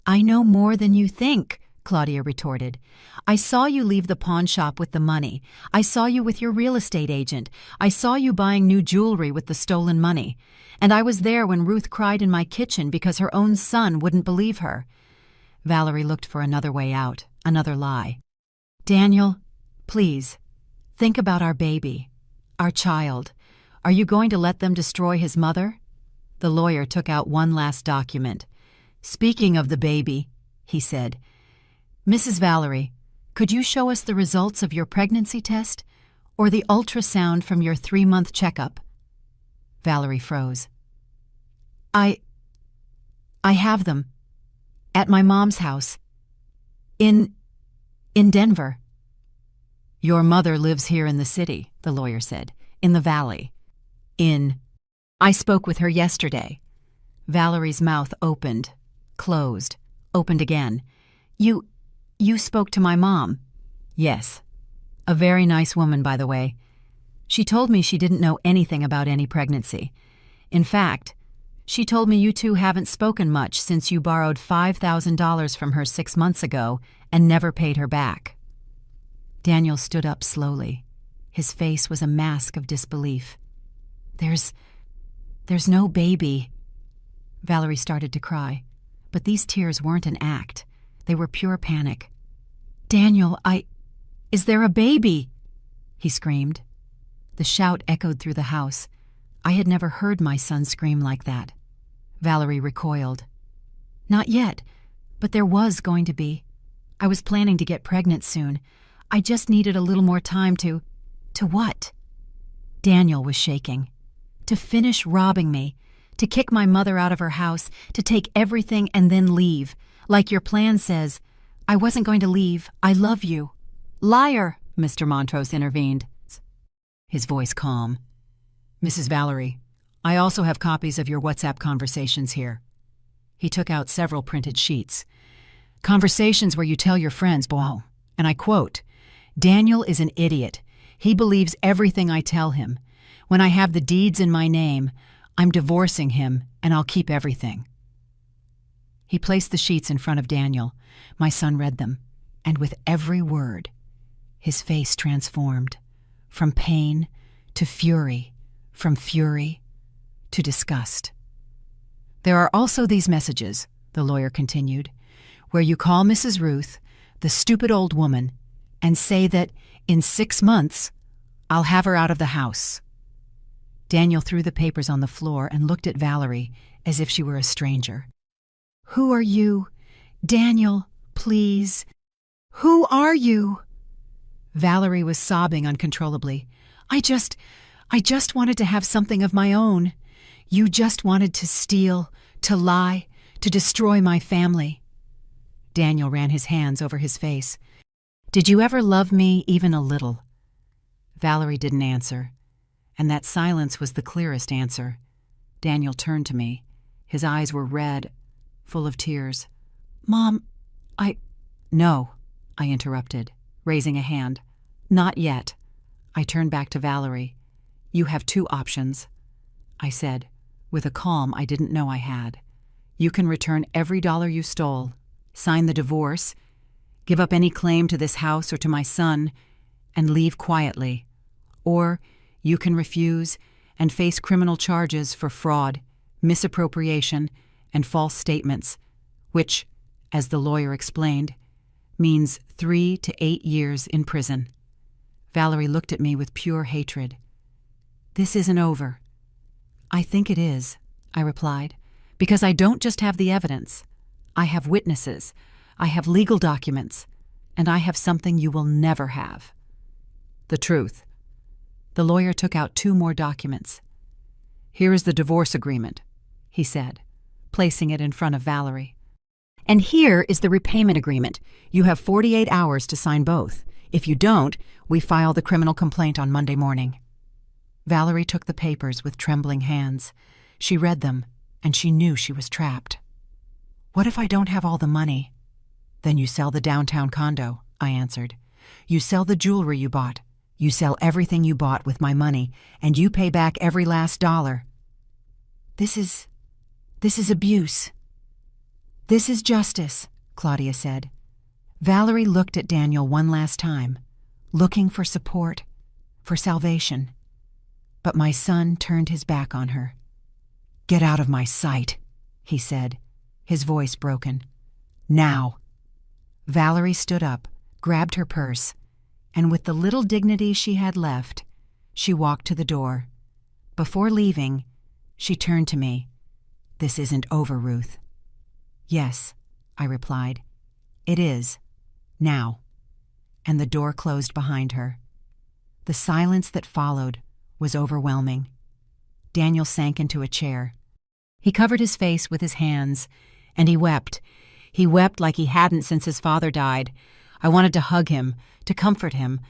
"I know more than you think," Claudia retorted. "I saw you leave the pawn shop with the money. I saw you with your real estate agent. I saw you buying new jewelry with the stolen money. And I was there when Ruth cried in my kitchen because her own son wouldn't believe her." Valerie looked for another way out, another lie. "Daniel, please, think about our baby, our child. Are you going to let them destroy his mother?" The lawyer took out one last document. "Speaking of the baby," he said, "Mrs. Valerie, could you show us the results of your pregnancy test or the ultrasound from your 3-month checkup?" Valerie froze. I have them. At my mom's house. In Denver." "Your mother lives here in the city," the lawyer said. "In the valley." I spoke with her yesterday." Valerie's mouth opened, closed, opened again. You spoke to my mom?" "Yes. A very nice woman, by the way. She told me she didn't know anything about any pregnancy. In fact, she told me you two haven't spoken much since you borrowed $5,000 from her 6 months ago and never paid her back." Daniel stood up slowly. His face was a mask of disbelief. There's no baby." Valerie started to cry, but these tears weren't an act. They were pure panic. "Daniel, is there a baby?" he screamed. The shout echoed through the house. I had never heard my son scream like that. Valerie recoiled. "Not yet, but there was going to be. I was planning to get pregnant soon. I just needed a little more time to what?" Daniel was shaking. "To finish robbing me, to kick my mother out of her house, to take everything and then leave. Like your plan says. I wasn't going to leave. I love you." "Liar," Mr. Montrose intervened, his voice calm. "Mrs. Valerie, I also have copies of your WhatsApp conversations here." He took out several printed sheets. "Conversations where you tell your friends, boh, and I quote, 'Daniel is an idiot. He believes everything I tell him. When I have the deeds in my name, I'm divorcing him and I'll keep everything.'" He placed the sheets in front of Daniel. My son read them, and with every word, his face transformed, from pain to fury, from fury to disgust. "There are also these messages," the lawyer continued, "where you call Mrs. Ruth, the stupid old woman, and say that in 6 months I'll have her out of the house." Daniel threw the papers on the floor and looked at Valerie as if she were a stranger. "Who are you? Daniel, please. Who are you?" Valerie was sobbing uncontrollably. I just wanted to have something of my own. You just wanted to steal, to lie, to destroy my family. Daniel ran his hands over his face. Did you ever love me even a little? Valerie didn't answer, and that silence was the clearest answer. Daniel turned to me. His eyes were red, full of tears. Mom, No, I interrupted, raising a hand. Not yet. I turned back to Valerie. You have two options, I said, with a calm I didn't know I had. You can return every dollar you stole, sign the divorce, give up any claim to this house or to my son, and leave quietly. Or you can refuse and face criminal charges for fraud, misappropriation, and false statements, which, as the lawyer explained, means 3 to 8 years in prison. Valerie looked at me with pure hatred. This isn't over. I think it is, I replied, because I don't just have the evidence. I have witnesses, I have legal documents, and I have something you will never have. The truth. The lawyer took out 2 more documents. Here is the divorce agreement, he said, placing it in front of Valerie. And here is the repayment agreement. You have 48 hours to sign both. If you don't, we file the criminal complaint on Monday morning. Valerie took the papers with trembling hands. She read them, and she knew she was trapped. What if I don't have all the money? Then you sell the downtown condo, I answered. You sell the jewelry you bought. You sell everything you bought with my money, and you pay back every last dollar. This is abuse. This is justice, Claudia said. Valerie looked at Daniel one last time, looking for support, for salvation. But my son turned his back on her. Get out of my sight, he said, his voice broken. Now. Valerie stood up, grabbed her purse, and with the little dignity she had left, she walked to the door. Before leaving, she turned to me. This isn't over, Ruth. Yes, I replied. It is. Now. And the door closed behind her. The silence that followed was overwhelming. Daniel sank into a chair. He covered his face with his hands, and he wept. He wept like he hadn't since his father died. I wanted to hug him, to comfort him,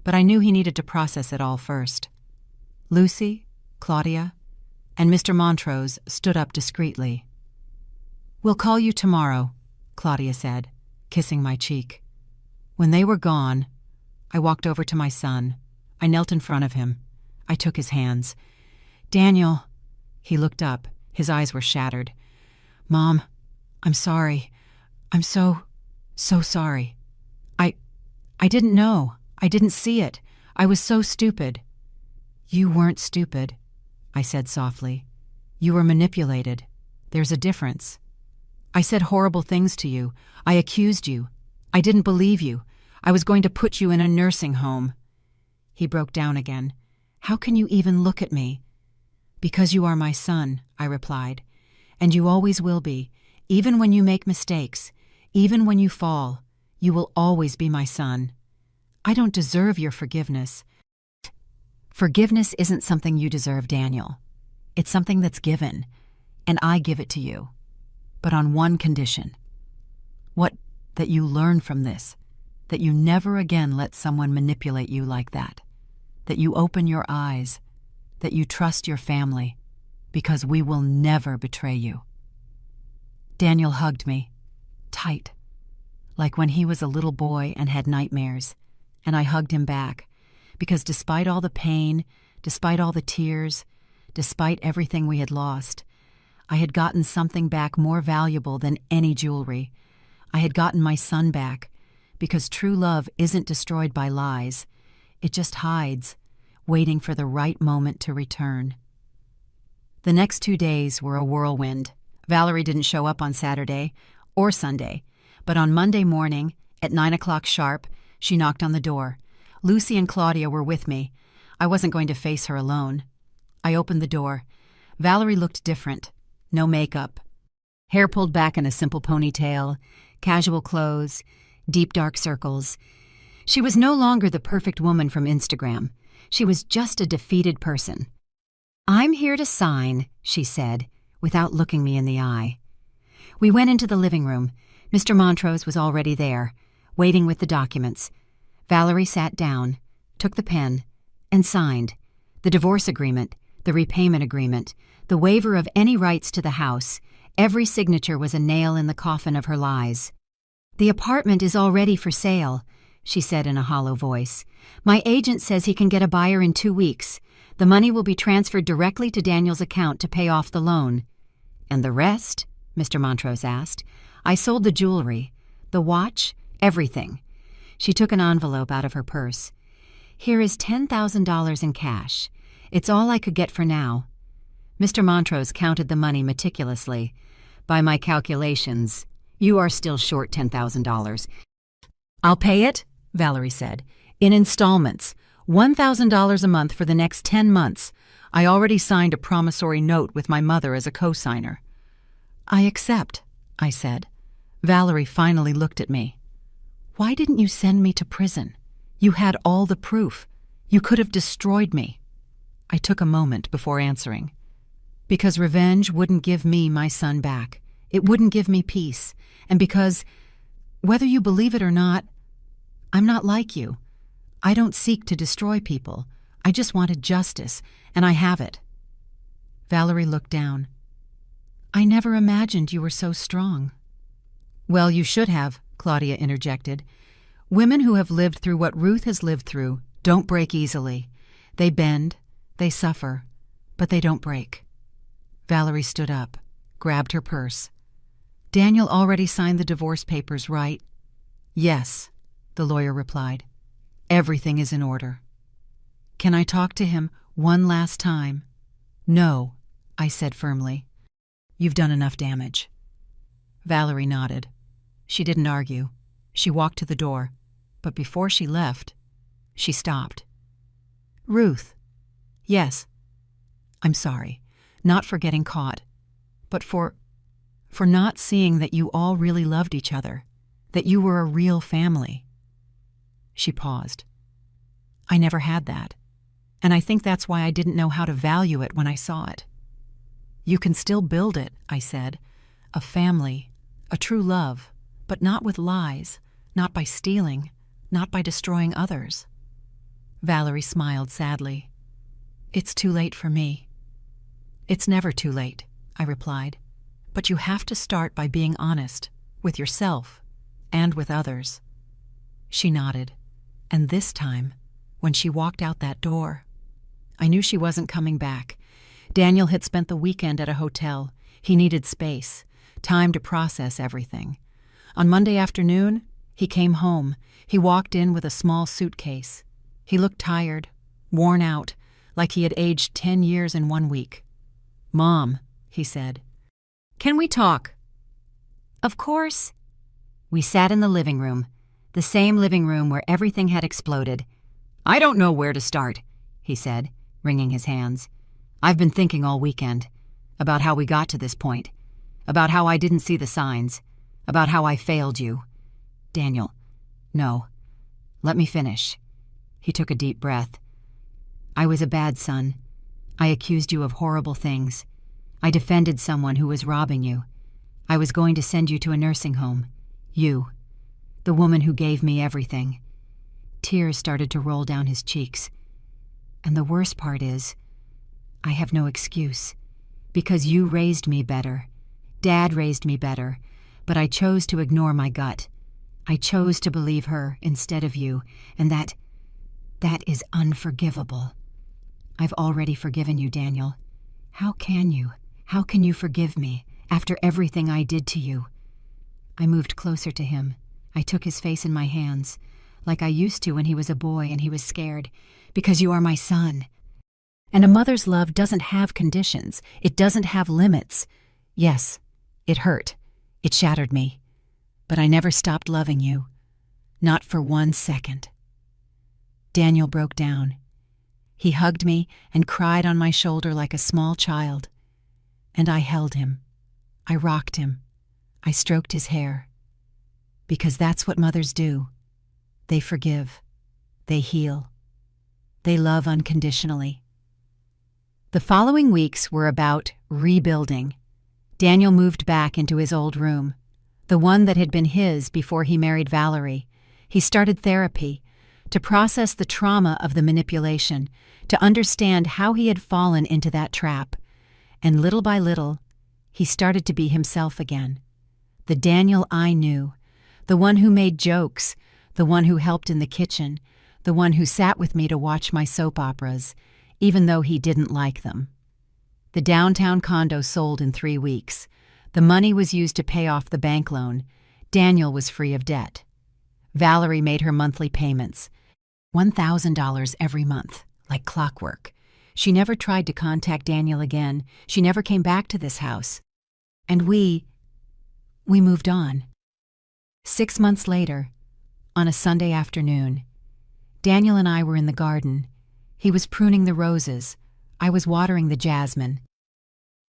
but I knew he needed to process it all first. Lucy, Claudia, and Mr. Montrose stood up discreetly. We'll call you tomorrow, Claudia said, kissing my cheek. When they were gone, I walked over to my son. I knelt in front of him. I took his hands. Daniel, he looked up. His eyes were shattered. Mom, I'm sorry. I'm so sorry. I didn't know. I didn't see it. I was so stupid. You weren't stupid, I said softly. You were manipulated. There's a difference. I said horrible things to you. I accused you. I didn't believe you. I was going to put you in a nursing home. He broke down again. How can you even look at me? Because you are my son, I replied. And you always will be. Even when you make mistakes, even when you fall, you will always be my son. I don't deserve your forgiveness. Forgiveness isn't something you deserve, Daniel. It's something that's given, and I give it to you. But on one condition. What? That you learn from this. That you never again let someone manipulate you like that. That you open your eyes. That you trust your family. Because we will never betray you. Daniel hugged me. Tight. Like when he was a little boy and had nightmares. And I hugged him back. Because despite all the pain, despite all the tears, despite everything we had lost, I had gotten something back more valuable than any jewelry. I had gotten my son back, because true love isn't destroyed by lies. It just hides, waiting for the right moment to return. The next 2 days were a whirlwind. Valerie didn't show up on Saturday or Sunday, but on Monday morning, at 9 o'clock sharp, she knocked on the door. Lucy and Claudia were with me. I wasn't going to face her alone. I opened the door. Valerie looked different. No makeup. Hair pulled back in a simple ponytail, casual clothes, deep dark circles. She was no longer the perfect woman from Instagram. She was just a defeated person. I'm here to sign, she said, without looking me in the eye. We went into the living room. Mr. Montrose was already there, waiting with the documents. Valerie sat down, took the pen, and signed. The divorce agreement, the repayment agreement, the waiver of any rights to the house. Every signature was a nail in the coffin of her lies. "The apartment is already for sale," she said in a hollow voice. "My agent says he can get a buyer in 2 weeks. The money will be transferred directly to Daniel's account to pay off the loan." "And the rest?" Mr. Montrose asked. "I sold the jewelry, the watch, everything." She took an envelope out of her purse. "Here is $10,000 in cash. It's all I could get for now." Mr. Montrose counted the money meticulously. "By my calculations, you are still short $10,000. "I'll pay it," Valerie said, "in installments, $1,000 a month for the next 10 months. I already signed a promissory note with my mother as a co-signer." "I accept," I said. Valerie finally looked at me. "Why didn't you send me to prison? You had all the proof. You could have destroyed me." I took a moment before answering. "Because revenge wouldn't give me my son back. It wouldn't give me peace. And because, whether you believe it or not, I'm not like you. I don't seek to destroy people. I just wanted justice, and I have it." Valerie looked down. "I never imagined you were so strong." "Well, you should have," Claudia interjected. "Women who have lived through what Ruth has lived through don't break easily. They bend, they suffer, but they don't break." Valerie stood up, grabbed her purse. "Daniel already signed the divorce papers, right?" "Yes," the lawyer replied. "Everything is in order." "Can I talk to him one last time?" "No," I said firmly. "You've done enough damage." Valerie nodded. She didn't argue. She walked to the door, but before she left, she stopped. "Ruth." "Yes." "I'm sorry, not for getting caught, but for not seeing that you all really loved each other, that you were a real family." She paused. "I never had that, and I think that's why I didn't know how to value it when I saw it." "You can still build it," I said. "A family, a true love, but not with lies, not by stealing, not by destroying others." Valerie smiled sadly. "It's too late for me." "It's never too late," I replied. "But you have to start by being honest, with yourself and with others." She nodded, and this time, when she walked out that door, I knew she wasn't coming back. Daniel had spent the weekend at a hotel. He needed space, time to process everything. On Monday afternoon, he came home. He walked in with a small suitcase. He looked tired, worn out, like he had aged 10 years in 1 week. "Mom," he said, "can we talk?" "Of course." We sat in the living room, the same living room where everything had exploded. "I don't know where to start," he said, wringing his hands. "I've been thinking all weekend about how we got to this point, about how I didn't see the signs, about how I failed you. Daniel, no, let me finish." He took a deep breath. "I was a bad son. I accused you of horrible things. I defended someone who was robbing you. I was going to send you to a nursing home. You, the woman who gave me everything." Tears started to roll down his cheeks. "And the worst part is, I have no excuse, because you raised me better. Dad raised me better, but I chose to ignore my gut. I chose to believe her instead of you, and that is unforgivable. I've already forgiven you, Daniel. How can you? How can you forgive me after everything I did to you?" I moved closer to him. I took his face in my hands, like I used to when he was a boy and he was scared. "Because you are my son. And a mother's love doesn't have conditions. It doesn't have limits. Yes, it hurt. It shattered me. But I never stopped loving you. Not for 1 second." Daniel broke down. He hugged me and cried on my shoulder like a small child. And I held him. I rocked him. I stroked his hair. Because that's what mothers do. They forgive. They heal. They love unconditionally. The following weeks were about rebuilding. Daniel moved back into his old room, the one that had been his before he married Valerie. He started therapy to process the trauma of the manipulation, to understand how he had fallen into that trap. And little by little, he started to be himself again. The Daniel I knew, the one who made jokes, the one who helped in the kitchen, the one who sat with me to watch my soap operas, even though he didn't like them. The downtown condo sold in 3 weeks. The money was used to pay off the bank loan. Daniel was free of debt. Valerie made her monthly payments, $1,000 every month, like clockwork. She never tried to contact Daniel again. She never came back to this house. And we moved on. 6 months later, on a Sunday afternoon, Daniel and I were in the garden. He was pruning the roses. I was watering the jasmine.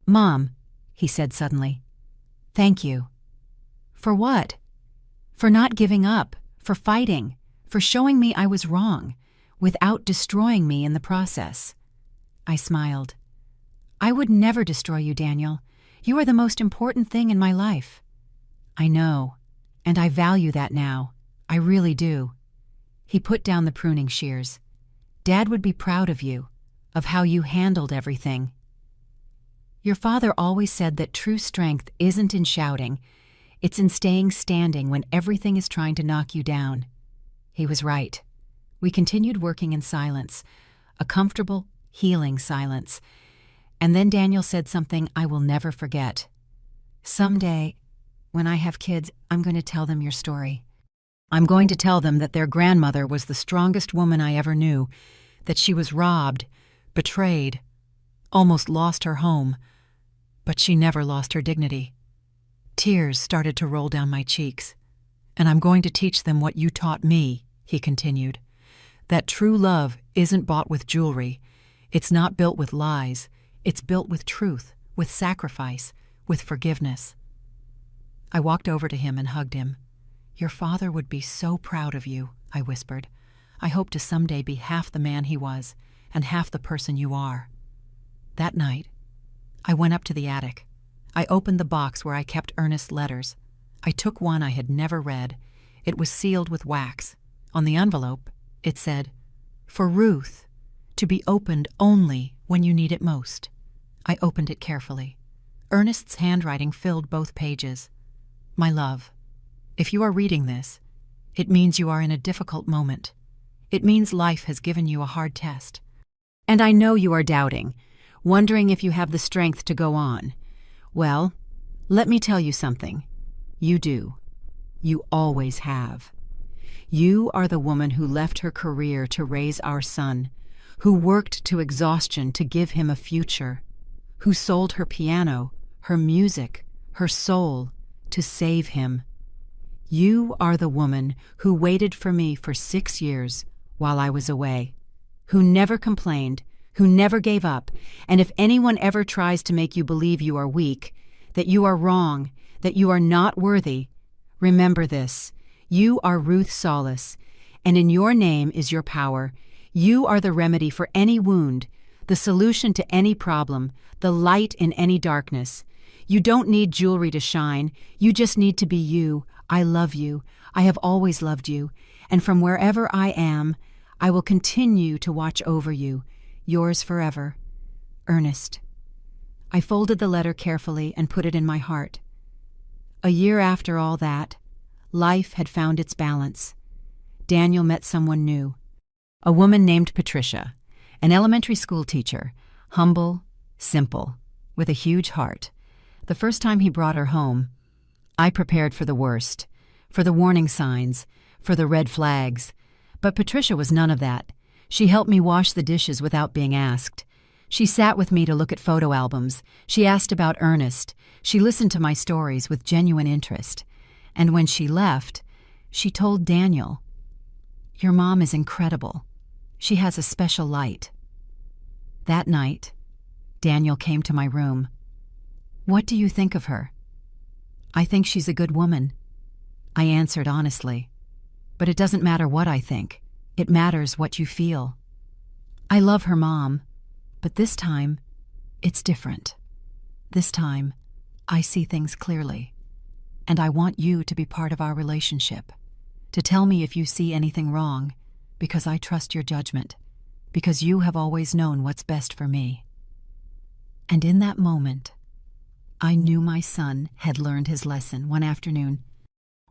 "Mom," he said suddenly, "thank you." "For what?" "For not giving up, for fighting, for showing me I was wrong, without destroying me in the process." I smiled. "I would never destroy you, Daniel. You are the most important thing in my life." "I know, and I value that now. I really do." He put down the pruning shears. "Dad would be proud of you, of how you handled everything." "Your father always said that true strength isn't in shouting, it's in staying standing when everything is trying to knock you down." He was right. We continued working in silence, a comfortable, healing silence. And then Daniel said something I will never forget. "Someday, when I have kids, I'm going to tell them your story. I'm going to tell them that their grandmother was the strongest woman I ever knew, that she was robbed, betrayed, almost lost her home, but she never lost her dignity." Tears started to roll down my cheeks. "And I'm going to teach them what you taught me," he continued, "that true love isn't bought with jewelry. It's not built with lies. It's built with truth, with sacrifice, with forgiveness." I walked over to him and hugged him. "Your father would be so proud of you," I whispered. "I hope to someday be half the man he was and half the person you are." That night, I went up to the attic. I opened the box where I kept Ernest's letters. I took one I had never read. It was sealed with wax. On the envelope, it said, "For Ruth, to be opened only when you need it most." I opened it carefully. Ernest's handwriting filled both pages. "My love, if you are reading this, it means you are in a difficult moment. It means life has given you a hard test. And I know you are doubting, wondering if you have the strength to go on. Well, let me tell you something. You do. You always have. You are the woman who left her career to raise our son, who worked to exhaustion to give him a future, who sold her piano, her music, her soul, to save him. You are the woman who waited for me for 6 years while I was away, who never complained, who never gave up, and if anyone ever tries to make you believe you are weak, that you are wrong, that you are not worthy, remember this: you are Ruth Solace, and in your name is your power. You are the remedy for any wound, the solution to any problem, the light in any darkness. You don't need jewelry to shine, you just need to be you. I love you. I have always loved you, and from wherever I am, I will continue to watch over you. Yours forever, Ernest." I folded the letter carefully and put it in my heart. A year after all that, life had found its balance. Daniel met someone new, a woman named Patricia, an elementary school teacher, humble, simple, with a huge heart. The first time he brought her home, I prepared for the worst, for the warning signs, for the red flags. But Patricia was none of that. She helped me wash the dishes without being asked. She sat with me to look at photo albums. She asked about Ernest. She listened to my stories with genuine interest. And when she left, she told Daniel, "Your mom is incredible. She has a special light." That night, Daniel came to my room. "What do you think of her?" "I think she's a good woman," I answered honestly. "But it doesn't matter what I think. It matters what you feel. I love her mom, but this time, it's different. This time, I see things clearly, and I want you to be part of our relationship, to tell me if you see anything wrong, because I trust your judgment, because you have always known what's best for me." And in that moment, I knew my son had learned his lesson. One afternoon,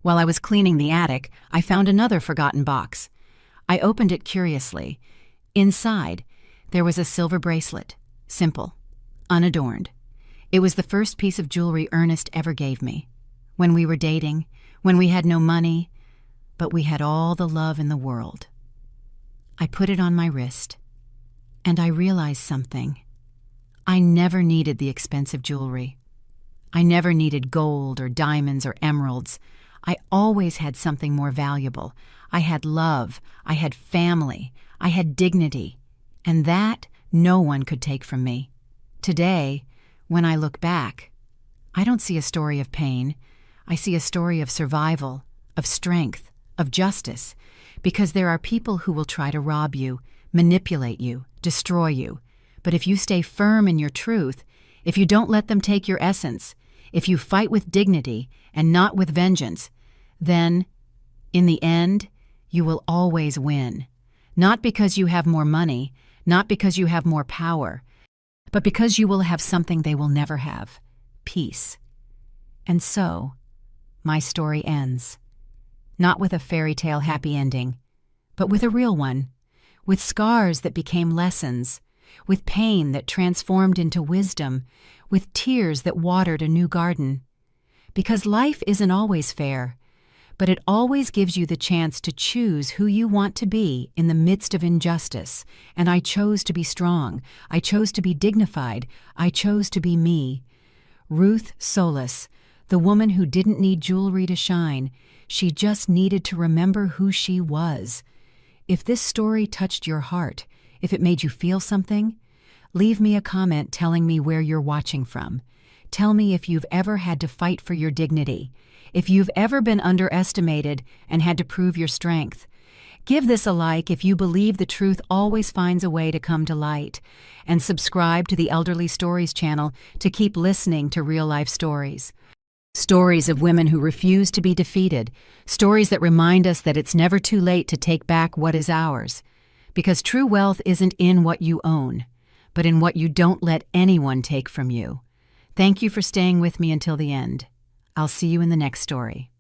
while I was cleaning the attic, I found another forgotten box. I opened it curiously. Inside, there was a silver bracelet, simple, unadorned. It was the first piece of jewelry Ernest ever gave me. When we were dating, when we had no money, but we had all the love in the world. I put it on my wrist, and I realized something. I never needed the expensive jewelry. I never needed gold or diamonds or emeralds. I always had something more valuable. I had love, I had family, I had dignity, and that no one could take from me. Today, when I look back, I don't see a story of pain. I see a story of survival, of strength, of justice, because there are people who will try to rob you, manipulate you, destroy you. But if you stay firm in your truth, if you don't let them take your essence, if you fight with dignity and not with vengeance, then, in the end, you will always win. Not because you have more money, not because you have more power, but because you will have something they will never have: peace. And so, my story ends. Not with a fairy tale happy ending, but with a real one, with scars that became lessons, with pain that transformed into wisdom, with tears that watered a new garden. Because life isn't always fair, but it always gives you the chance to choose who you want to be in the midst of injustice. And I chose to be strong. I chose to be dignified. I chose to be me. Ruth Solis, the woman who didn't need jewelry to shine. She just needed to remember who she was. If this story touched your heart, if it made you feel something, leave me a comment telling me where you're watching from. Tell me if you've ever had to fight for your dignity, if you've ever been underestimated and had to prove your strength. Give this a like if you believe the truth always finds a way to come to light, and subscribe to the Elderly Stories channel to keep listening to real-life stories. Stories of women who refuse to be defeated, stories that remind us that it's never too late to take back what is ours. Because true wealth isn't in what you own, but in what you don't let anyone take from you. Thank you for staying with me until the end. I'll see you in the next story.